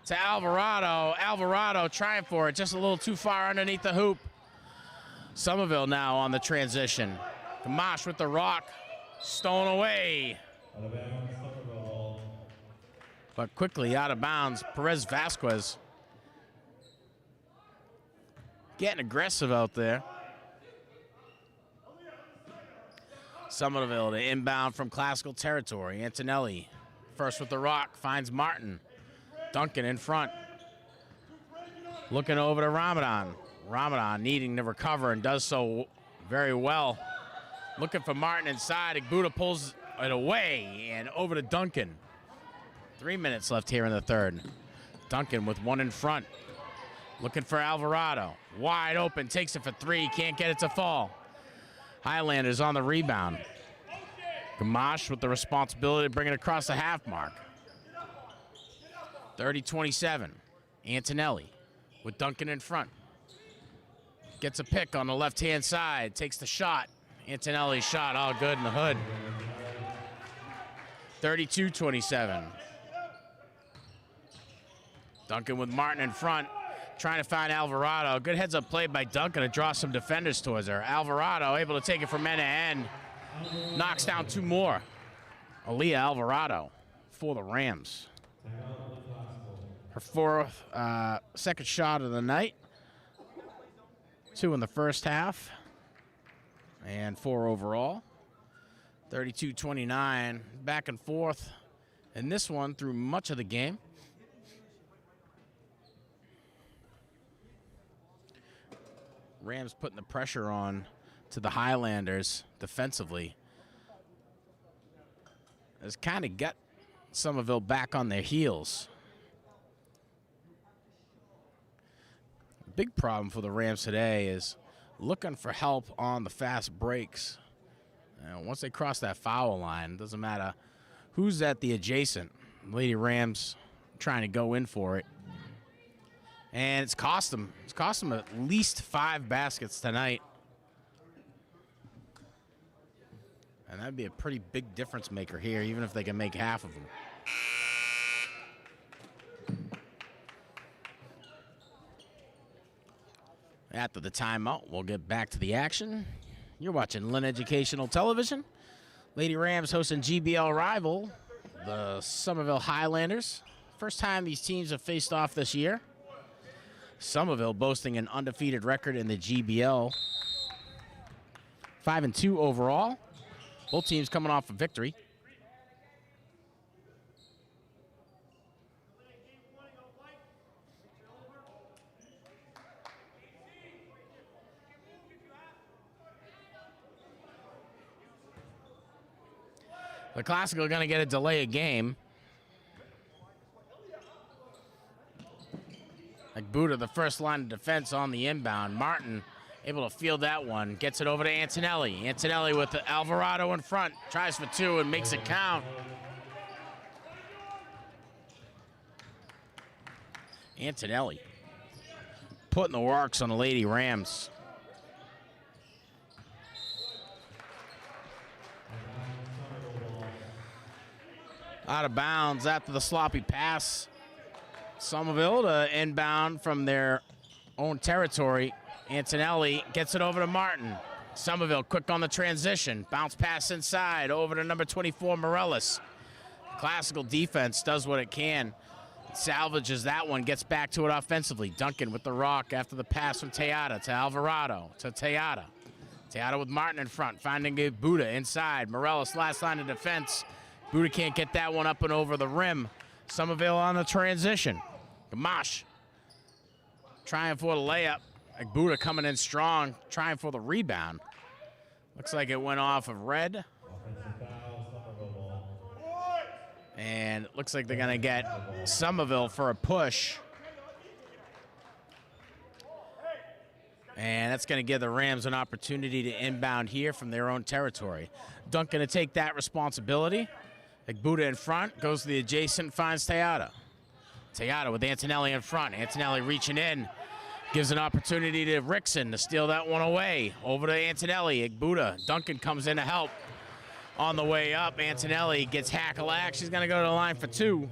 to Alvarado. Alvarado trying for it, just a little too far underneath the hoop. Somerville now on the transition. Gamache with the rock. Stolen away. Out of bounds, Somerville. But quickly out of bounds. Perez Vasquez getting aggressive out there. Somerville to inbound from Classical territory. Antonelli first with the rock, finds Martin. Duncan in front. Looking over to Ramadan. Ramadan needing to recover and does so very well. Looking for Martin inside. Igbuda pulls it away and over to Duncan. 3 minutes left here in the third. Duncan with one in front. Looking for Alvarado. Wide open, takes it for three, can't get it to fall. Highlanders on the rebound. Gamache with the responsibility to bring it across the half mark. 30-27. Antonelli with Duncan in front. Gets a pick on the left-hand side, takes the shot. Antonelli's shot all good in the hood. 32-27. Duncan with Martin in front, trying to find Alvarado. Good heads-up play by Duncan to draw some defenders towards her. Alvarado able to take it from end to end. Knocks down two more. Aaliyah Alvarado for the Rams. Her fourth, second shot of the night. 2 in the first half. And 4 overall. 32-29. Back and forth. And this one through much of the game. Rams putting the pressure on to the Highlanders defensively. Has kind of got Somerville back on their heels. Big problem for the Rams today is looking for help on the fast breaks. Once they cross that foul line, it doesn't matter who's at the adjacent. Lady Rams trying to go in for it. And it's cost them at least 5 baskets tonight. And that'd be a pretty big difference maker here, even if they can make half of them. After the timeout, we'll get back to the action. You're watching Lynn Educational Television. Lady Rams hosting GBL rival, the Somerville Highlanders. First time these teams have faced off this year. Somerville boasting an undefeated record in the GBL. 5-2 overall. Both teams coming off a victory. The Classical are going to get a delay of game. Like Buddha, the first line of defense on the inbound. Martin able to field that one. Gets it over to Antonelli. Antonelli with Alvarado in front. Tries for 2 and makes it count. Antonelli putting the works on the Lady Rams. Out of bounds after the sloppy pass. Somerville to inbound from their own territory. Antonelli gets it over to Martin. Somerville quick on the transition. Bounce pass inside over to number 24, Morellis. Classical defense does what it can. Salvages that one, gets back to it offensively. Duncan with the rock after the pass from Teata to Alvarado to Teata. Teata with Martin in front, finding a Buddha inside. Morellis last line of defense. Buddha can't get that one up and over the rim. Somerville on the transition. Gamache trying for the layup. Buddha coming in strong, trying for the rebound. Looks like it went off of red. And it looks like they're going to get Somerville for a push. And that's going to give the Rams an opportunity to inbound here from their own territory. Duncan to take that responsibility. Buddha in front, goes to the adjacent, finds Teata. Teata with Antonelli in front. Antonelli reaching in, gives an opportunity to Rickson to steal that one away. Over to Antonelli, Buddha. Duncan comes in to help. On the way up, Antonelli gets hack-a-lack. She's going to go to the line for 2.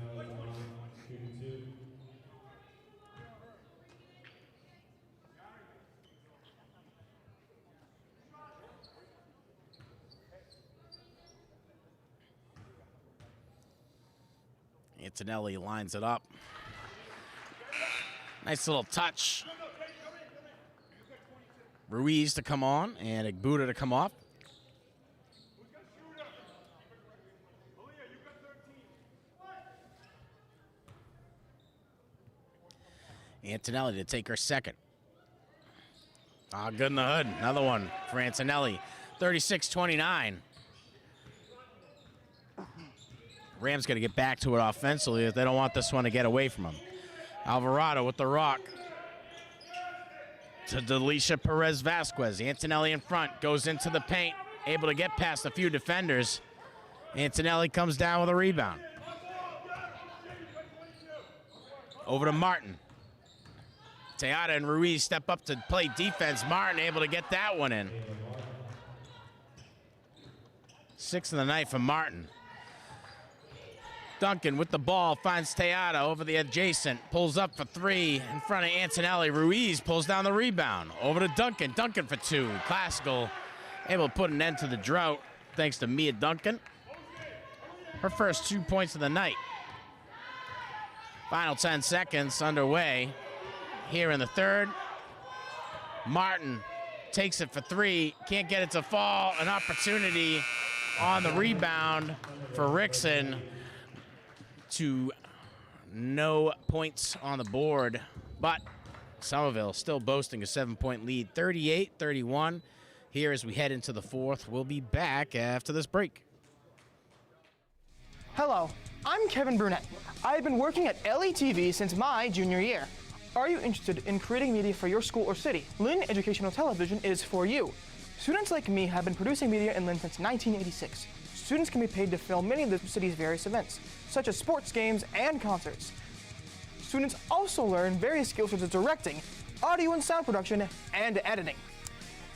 Antonelli lines it up. Nice little touch. Ruiz to come on and Igbuda to come off. Antonelli to take her second. Ah, good in the hood. Another one for Antonelli. 36-29. Rams got to get back to it offensively if they don't want this one to get away from them. Alvarado with the rock. To Delisha Perez Vasquez. Antonelli in front. Goes into the paint. Able to get past a few defenders. Antonelli comes down with a rebound. Over to Martin. Teata and Ruiz step up to play defense. Martin able to get that one in. 6 of the night for Martin. Duncan with the ball finds Teata over the adjacent. Pulls up for 3 in front of Antonelli. Ruiz pulls down the rebound. Over to Duncan. Duncan for 2. Classical able to put an end to the drought thanks to Mia Duncan. Her first 2 points of the night. Final 10 seconds underway. Here in the third, Martin takes it for 3, can't get it to fall. An opportunity on the rebound for Rickson to no points on the board, but Somerville still boasting a 7-point lead, 38-31. Here as we head into the fourth, we'll be back after this break. Hello, I'm Kevin Burnett. I've been working at LETV since my junior year. Are you interested in creating media for your school or city? Lynn Educational Television is for you. Students like me have been producing media in Lynn since 1986. Students can be paid to film many of the city's various events, such as sports games and concerts. Students also learn various skills such as directing, audio and sound production, and editing.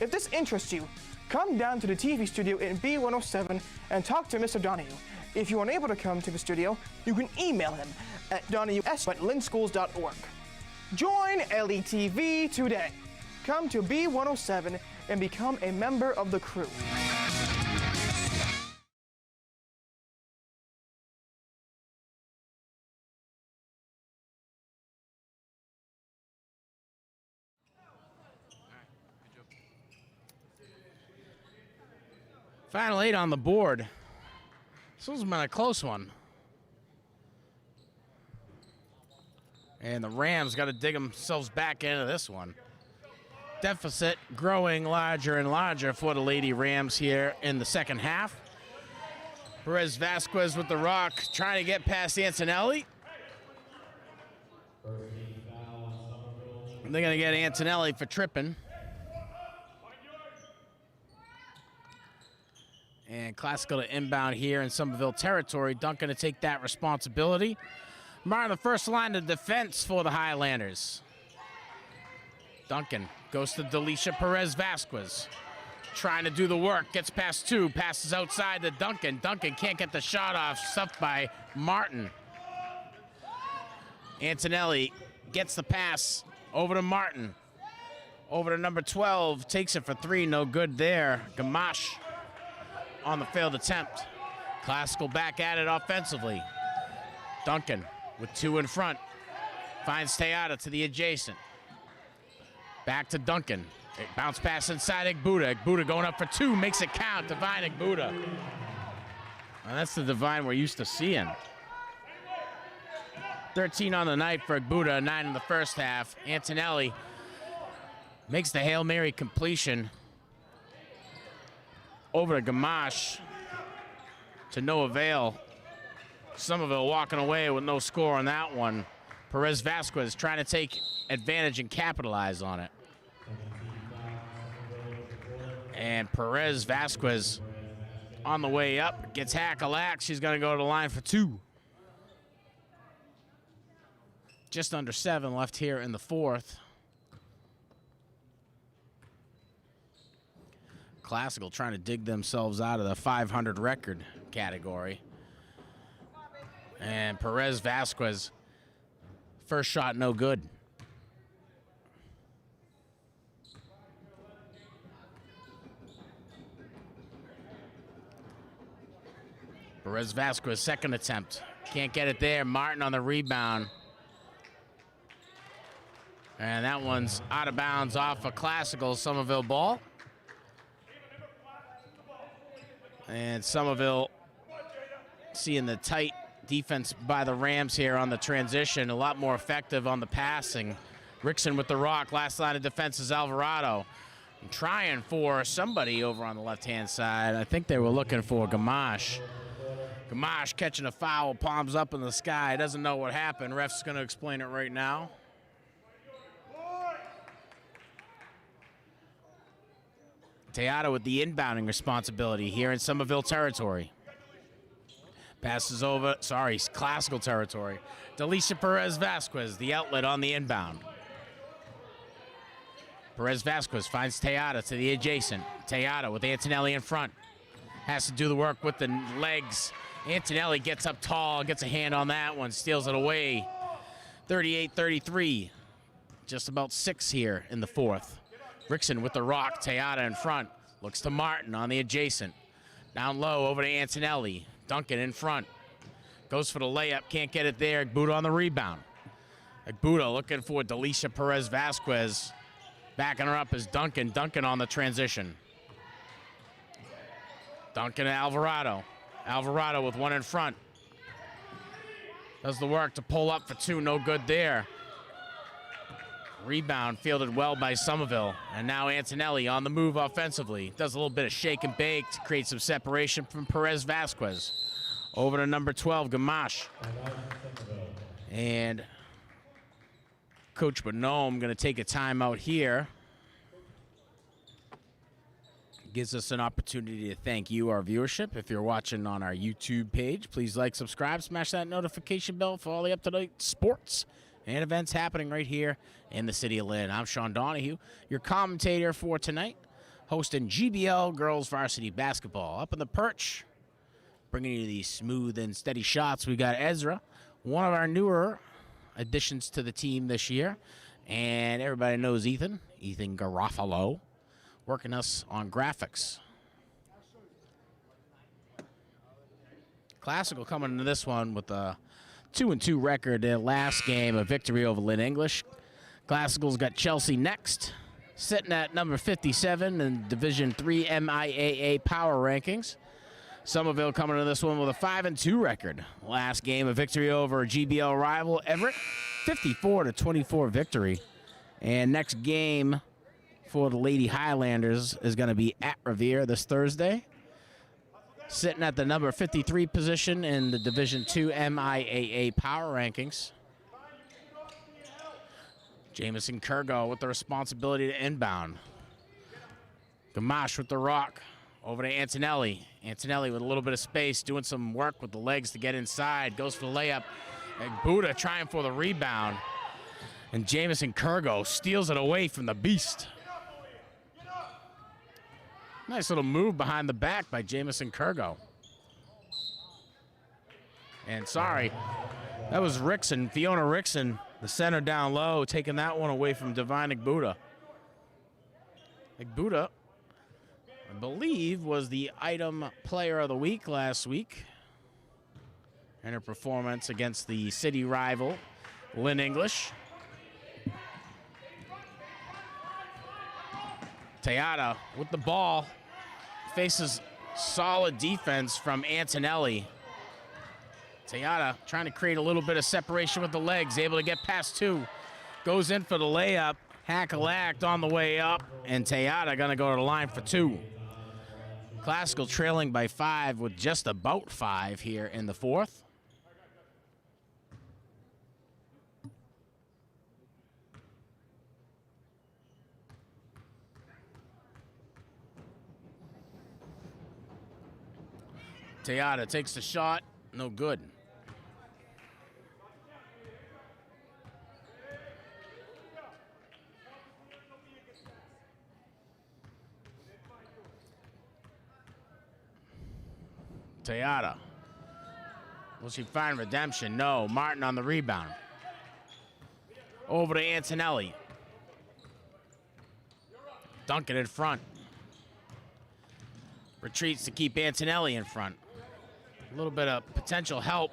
If this interests you, come down to the TV studio in B107 and talk to Mr. Donahue. If you're unable to come to the studio, you can email him at donahue@lynnschools.org. Join LETV today. Come to B107 and become a member of the crew. Final 8 on the board. This has been a close one. And the Rams got to dig themselves back into this one. Deficit growing larger and larger for the Lady Rams here in the second half. Perez Vasquez with the rock, trying to get past Antonelli. And they're going to get Antonelli for tripping. And Classical to inbound here in Somerville territory. Duncan to take that responsibility. Martin, the first line of defense for the Highlanders. Duncan goes to Delisha Perez Vasquez. Trying to do the work, gets past 2, passes outside to Duncan. Duncan can't get the shot off, stuffed by Martin. Antonelli gets the pass over to Martin. Over to number 12, takes it for 3, no good there. Gamache on the failed attempt. Classical back at it offensively. Duncan with 2 in front. Finds Teata to the adjacent. Back to Duncan. Bounce pass inside Igbuda. Igbuda going up for 2, makes it count. Divine Igbuda. And that's the Divine we're used to seeing. 13 on the night for Igbuda, 9 in the first half. Antonelli makes the Hail Mary completion. Over to Gamache. To no avail. Somerville walking away with no score on that one. Perez Vasquez trying to take advantage and capitalize on it. And Perez Vasquez on the way up, gets hack-a-lack. She's going to go to the line for 2. Just under 7 left here in the fourth. Classical trying to dig themselves out of the 500 record category. And Perez Vasquez, first shot no good. Perez Vasquez, second attempt. Can't get it there. Martin on the rebound. And that one's out of bounds off a Classical Somerville ball. And Somerville seeing the tight defense by the Rams here on the transition. A lot more effective on the passing. Rickson with the rock. Last line of defense is Alvarado. Trying for somebody over on the left-hand side. I think they were looking for Gamache. Gamache catching a foul, palms up in the sky. Doesn't know what happened. Ref's going to explain it right now. Teata with the inbounding responsibility here in Somerville territory. Passes over, sorry, Classical territory. Delisha Perez Vasquez, the outlet on the inbound. Perez Vasquez finds Teata to the adjacent. Teata with Antonelli in front. Has to do the work with the legs. Antonelli gets up tall, gets a hand on that one, steals it away. 38-33. Just about 6 here in the fourth. Rickson with the rock, Teata in front. Looks to Martin on the adjacent. Down low, over to Antonelli. Duncan in front. Goes for the layup, can't get it there. Buda on the rebound. Buda looking for Delisha Perez Vasquez. Backing her up is Duncan. Duncan on the transition. Duncan and Alvarado. Alvarado with one in front. Does the work to pull up for two, no good there. Rebound fielded well by Somerville. And now Antonelli on the move offensively. Does a little bit of shake and bake to create some separation from Perez Vasquez. Over to number 12, Gamache. And Coach Bonhomme going to take a timeout here. Gives us an opportunity to thank you, our viewership. If you're watching on our YouTube page, please like, subscribe, smash that notification bell for all the up-to-date sports and events happening right here in the city of Lynn. I'm Sean Donahue, your commentator for tonight, hosting GBL Girls Varsity Basketball. Up in the perch, bringing you these smooth and steady shots. We got Ezra, one of our newer additions to the team this year. And everybody knows Ethan Garofaol, working us on graphics. Classical coming into this one with a 2-2 record. Their last game, a victory over Lynn English. Classical's got Chelsea next, sitting at number 57 in Division III MIAA Power Rankings. Somerville coming into this one with a 5-2 record. Last game, a victory over GBL rival Everett, 54-24 victory. And next game for the Lady Highlanders is going to be at Revere this Thursday. Sitting at the number 53 position in the Division II MIAA Power Rankings. Jamison Kurgo with the responsibility to inbound. Gamache with the rock. Over to Antonelli. Antonelli with a little bit of space, doing some work with the legs to get inside. Goes for the layup. And Buda trying for the rebound. And Jamison Kurgo steals it away from the beast. Nice little move behind the back by Jamison Kurgo. And sorry, that was Rickson, Fiona Rickson, the center down low, taking that one away from Divine Igbuda. Igbuda, I believe, was the item player of the week last week in her performance against the city rival, Lynn English. Teata with the ball. Faces solid defense from Antonelli. Teata trying to create a little bit of separation with the legs, able to get past two. Goes in for the layup. Hack-a-lacked on the way up, and Teata gonna go to the line for two. Classical trailing by 5 with just about 5 here in the fourth. Teata takes the shot, no good. Teata. Will she find redemption? No. Martin on the rebound. Over to Antonelli. Duncan in front. Retreats to keep Antonelli in front. A little bit of potential help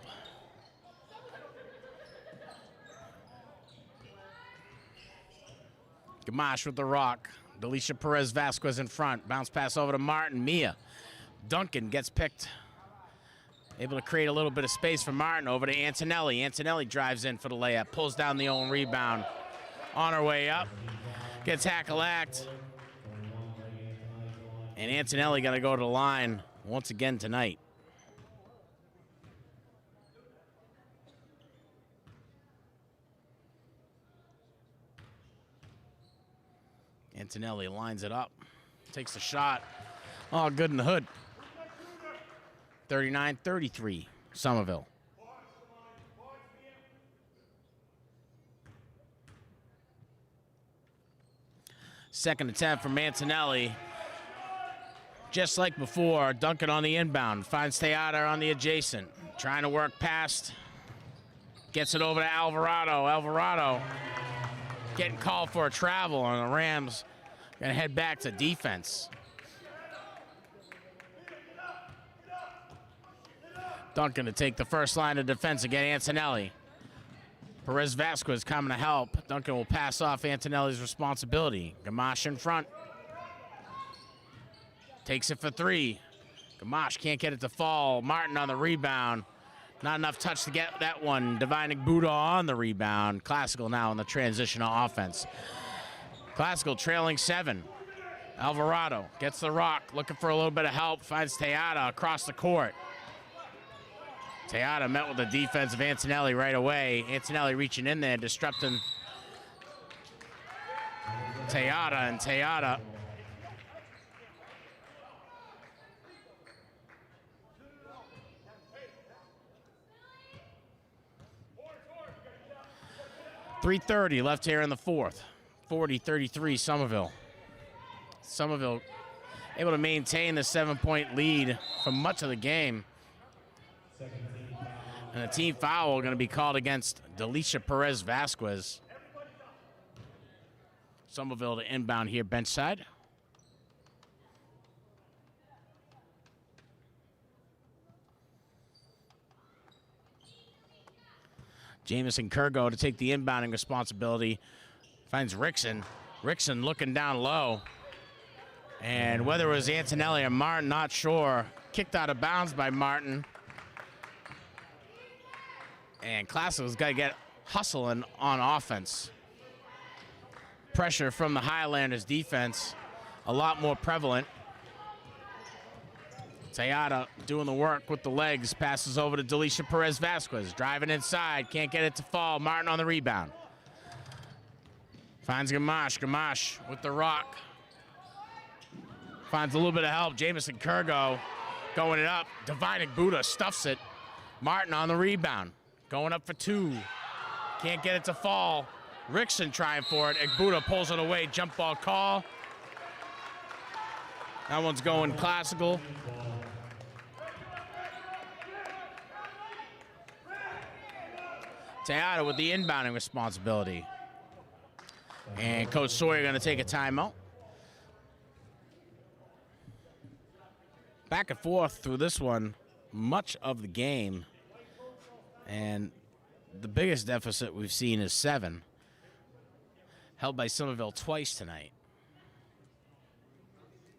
Gamache with the rock. Delisha Perez Vasquez in front. Bounce pass over to Martin. Mia. Duncan gets picked. Able to create a little bit of space for Martin. Over to Antonelli. Antonelli drives in for the layup. Pulls down the own rebound. On her way up. Gets hackalacked. And Antonelli got to go to the line once again tonight. Antonelli lines it up. Takes the shot. Oh, good in the hood. 39-33, Somerville. Second attempt from Antonelli. Just like before, Duncan on the inbound. Finds Theater on the adjacent. Trying to work past. Gets it over to Alvarado. Alvarado getting called for a travel, and the Rams gonna head back to defense. Duncan to take the first line of defense again, Antonelli. Perez Vasquez coming to help. Duncan will pass off Antonelli's responsibility. Gamache in front. Takes it for three. Gamache can't get it to fall. Martin on the rebound. Not enough touch to get that one. Divine Buddha on the rebound. Classical now in the transitional offense. Classical trailing 7. Alvarado gets the rock, looking for a little bit of help. Finds Teata across the court. Teata met with the defense of Antonelli right away. Antonelli reaching in there, disrupting Teata, and Teata .330 left here in the fourth. 40-33 Somerville. Somerville able to maintain the 7-point lead for much of the game. And a team foul going to be called against Delisha Perez Vasquez. Somerville to inbound here, bench side. Jamison Kurgo to take the inbounding responsibility. Finds Rickson. Rickson looking down low. And whether it was Antonelli or Martin, not sure. Kicked out of bounds by Martin. And Classical's got to get hustling on offense. Pressure from the Highlanders defense a lot more prevalent. Teata doing the work with the legs. Passes over to Delisha Perez Vasquez. Driving inside. Can't get it to fall. Martin on the rebound. Finds Gamache. Gamache with the rock. Finds a little bit of help. Jamison Kurgo going it up. Divine Buddha stuffs it. Martin on the rebound. Going up for 2. Can't get it to fall. Rickson trying for it. Buddha pulls it away. Jump ball call. That one's going Classical. Teata with the inbounding responsibility. And Coach Sawyer going to take a timeout. Back and forth through this one much of the game. And the biggest deficit we've seen is 7. Held by Somerville twice tonight.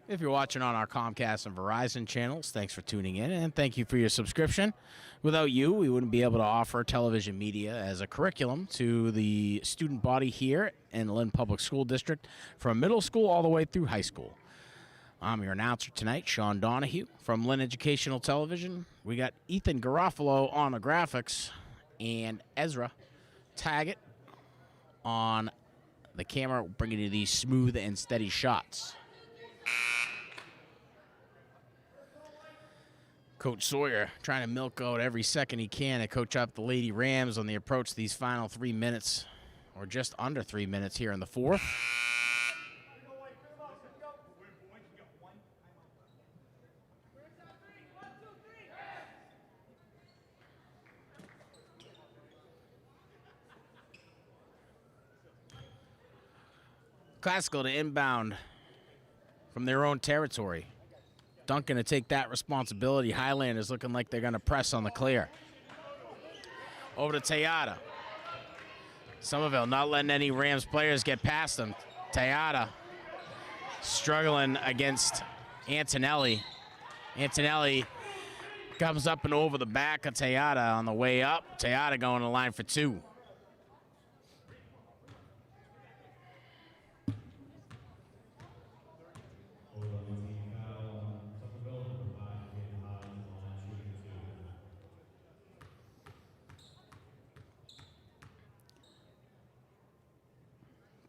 If you're watching on our Comcast and Verizon channels, thanks for tuning in, and thank you for your subscription. Without you, we wouldn't be able to offer television media as a curriculum to the student body here in the Lynn Public School District from middle school all the way through high school. I'm your announcer tonight, Sean Donahue from Lynn Educational Television. We got Ethan Garofaol on the graphics and Ezra Targett on the camera, bringing you these smooth and steady shots. Coach Sawyer trying to milk out every second he can to coach up the Lady Rams on the approach to these final 3 minutes, or just under 3 minutes here in the fourth. Classical to inbound from their own territory. Duncan to take that responsibility. Highlanders looking like they're going to press on the clear. Over to Teata. Somerville not letting any Rams players get past them. Tayada struggling against Antonelli. Antonelli comes up and over the back of Tayada on the way up. Tayada going to the line for two.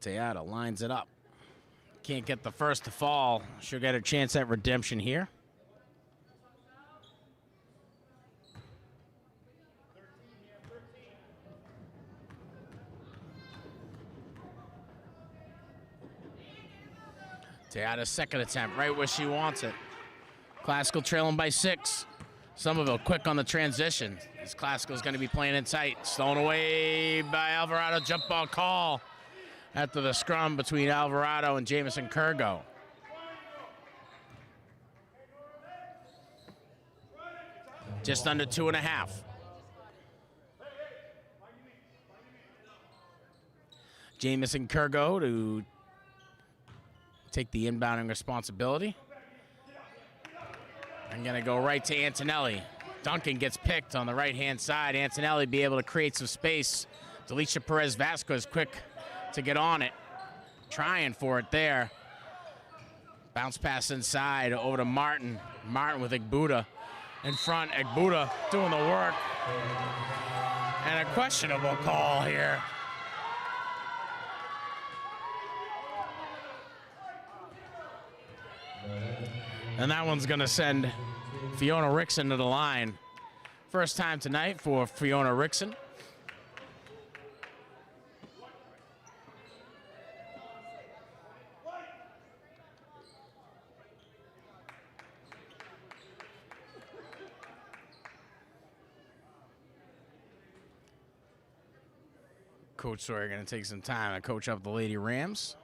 Tayada lines it up. Can't get the first to fall. She'll get a chance at redemption here. Tayada's second attempt, right where she wants it. Classical trailing by 6. Somerville quick on the transition. This Classical's going to be playing in tight. Stolen away by Alvarado. Jump ball call after the scrum between Alvarado and Jamison Kurgo. Just under 2.5. Jamison Kurgo to take the inbounding responsibility. I'm gonna go right to Antonelli. Duncan gets picked on the right-hand side. Antonelli be able to create some space. Delisha Perez-Vasquez quick to get on it. Trying for it there. Bounce pass inside over to Martin. Martin with Igbuda in front. Igbuda doing the work. And a questionable call here. And that one's gonna send Fiona Rickson to the line. First time tonight for Fiona Rickson. Coach Sawyer gonna take some time to coach up the Lady Rams.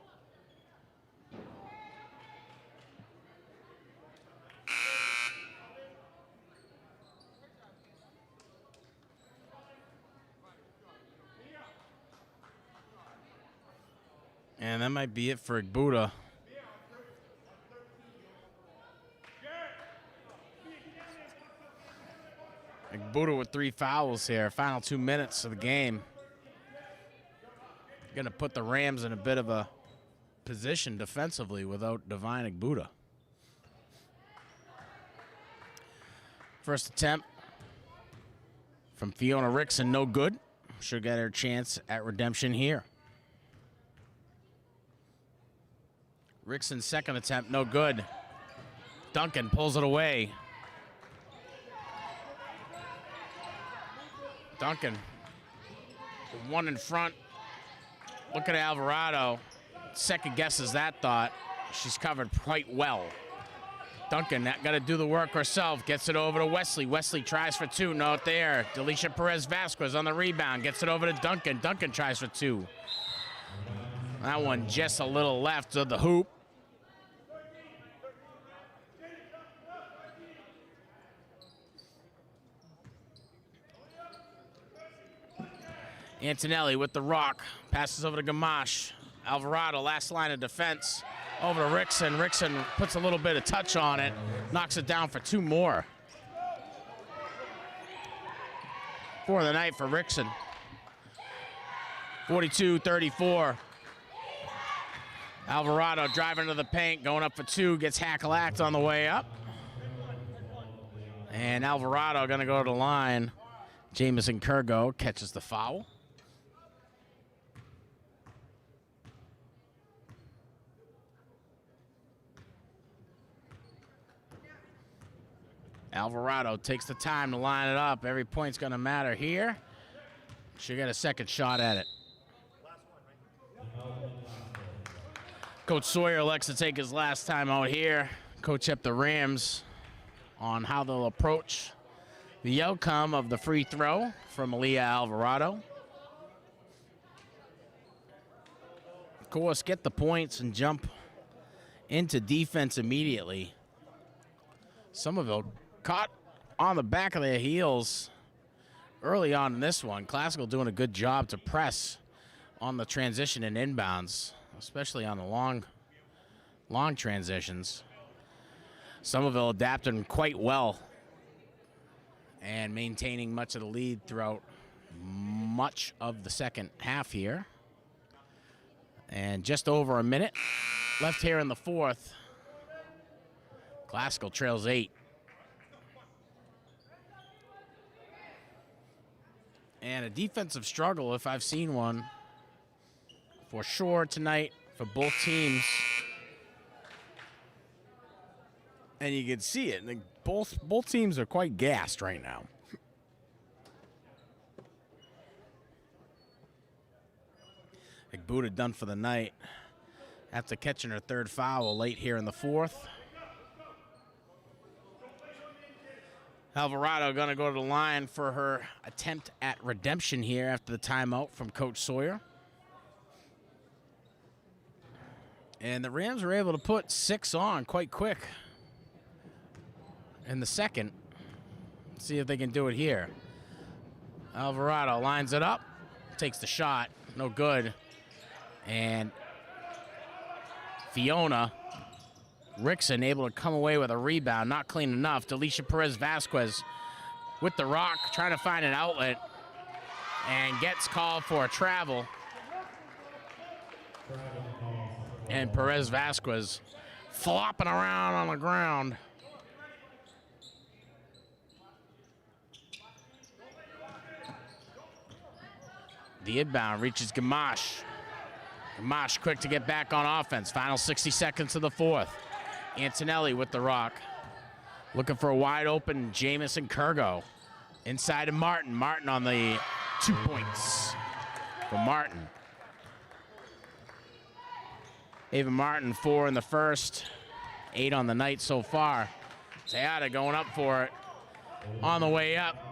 And that might be it for Igbuda. Igbuda with 3 fouls here. Final 2 minutes of the game. Gonna put the Rams in a bit of a position defensively without Divine Igbuda. First attempt from Fiona Rickson, no good. She'll get her chance at redemption here. Rickson's second attempt, no good. Duncan pulls it away. Duncan, one in front. Look at Alvarado. Second guesses that thought. She's covered quite well. Duncan got to do the work herself. Gets it over to Wesley. Wesley tries for 2. Not there. Delisha Perez-Vasquez on the rebound. Gets it over to Duncan. Duncan tries for 2. That one just a little left of the hoop. Antonelli with the rock. Passes over to Gamache. Alvarado, last line of defense. Over to Rickson. Rickson puts a little bit of touch on it. Knocks it down for 2 more. 4 of the night for Rickson. 42-34. Alvarado driving to the paint, going up for 2. Gets hackalacked on the way up. And Alvarado going to go to the line. Jamison Kurgo catches the foul. Alvarado takes the time to line it up. Every point's going to matter here. She'll get a second shot at it. Coach Sawyer elects to take his last time out here. Coach up the Rams on how they'll approach the outcome of the free throw from Aaliyah Alvarado. Of course, get the points and jump into defense immediately. Somerville caught on the back of their heels early on in this one. Classical doing a good job to press on the transition and inbounds. especially on the long transitions. Somerville adapted quite well and maintaining much of the lead throughout much of the second half here. And just over a minute left here in the fourth. Classical trails 8. And a defensive struggle, if I've seen one, for sure tonight for both teams. And you can see it. Both teams are quite gassed right now. Buddha done for the night after catching her third foul late here in the fourth. Alvarado going to go to the line for her attempt at redemption here after the timeout from Coach Sawyer. And the Rams were able to put 6 on quite quick in the second. Let's see if they can do it here. Alvarado lines it up, takes the shot, no good. And Fiona Rickson able to come away with a rebound, not clean enough. Delisha Perez-Vasquez with the rock, trying to find an outlet, and gets called for a travel. And Perez-Vasquez flopping around on the ground. The inbound reaches Gamache. Gamache quick to get back on offense. Final 60 seconds of the fourth. Antonelli with the rock. Looking for a wide open Jamison Kurgo. Inside of Martin. Martin on the 2 points for Martin. Ava Martin 4 in the first. 8 on the night so far. Teata going up for it. On the way up.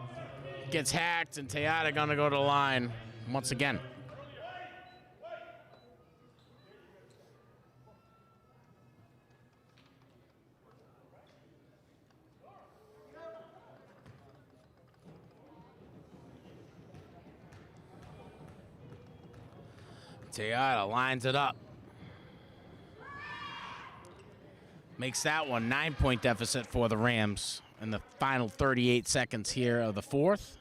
Gets hacked, and Teata gonna go to the line once again. Teata lines it up. Makes that one 9-point deficit for the Rams in the final 38 seconds here of the fourth.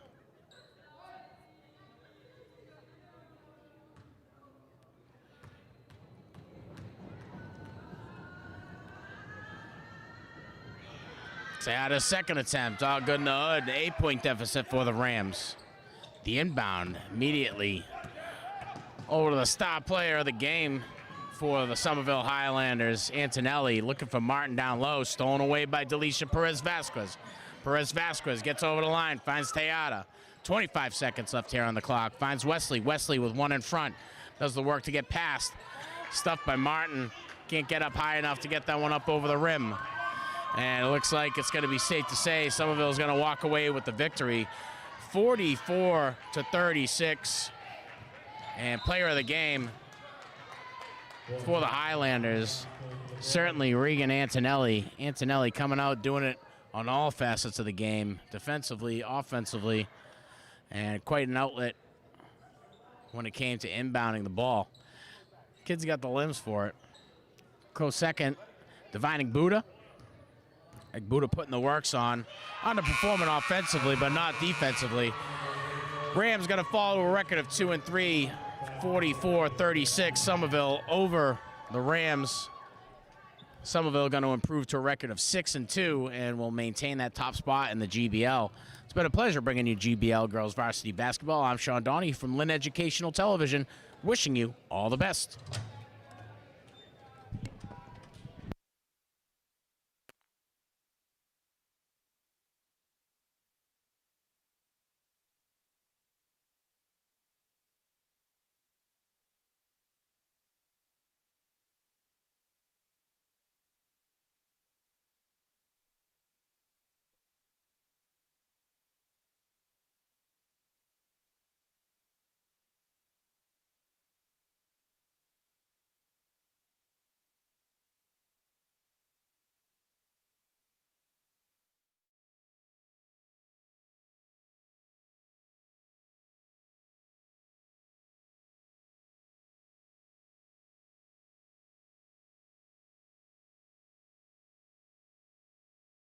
Teata's second attempt, all good in the hood. 8-point deficit for the Rams. The inbound immediately over to the star player of the game for the Somerville Highlanders, Antonelli, looking for Martin down low, stolen away by Delisha Perez-Vasquez. Perez-Vasquez gets over the line, finds Teata. 25 seconds left here on the clock. Finds Wesley. Wesley with one in front. Does the work to get past. Stuffed by Martin. Can't get up high enough to get that one up over the rim. And it looks like it's going to be safe to say Somerville's going to walk away with the victory. 44-36. And player of the game for the Highlanders, certainly Regan Antonelli. Antonelli coming out, doing it on all facets of the game, defensively, offensively, and quite an outlet when it came to inbounding the ball. Kid's got the limbs for it. Close second, Divining Buddha. Buddha putting the works on. Underperforming offensively, but not defensively. Rams going to fall to a record of 2-3, 44-36. Somerville over the Rams. Somerville going to improve to a record of 6-2 and will maintain that top spot in the GBL. It's been a pleasure bringing you GBL Girls Varsity Basketball. I'm Sean Donahue from Lynn Educational Television, wishing you all the best.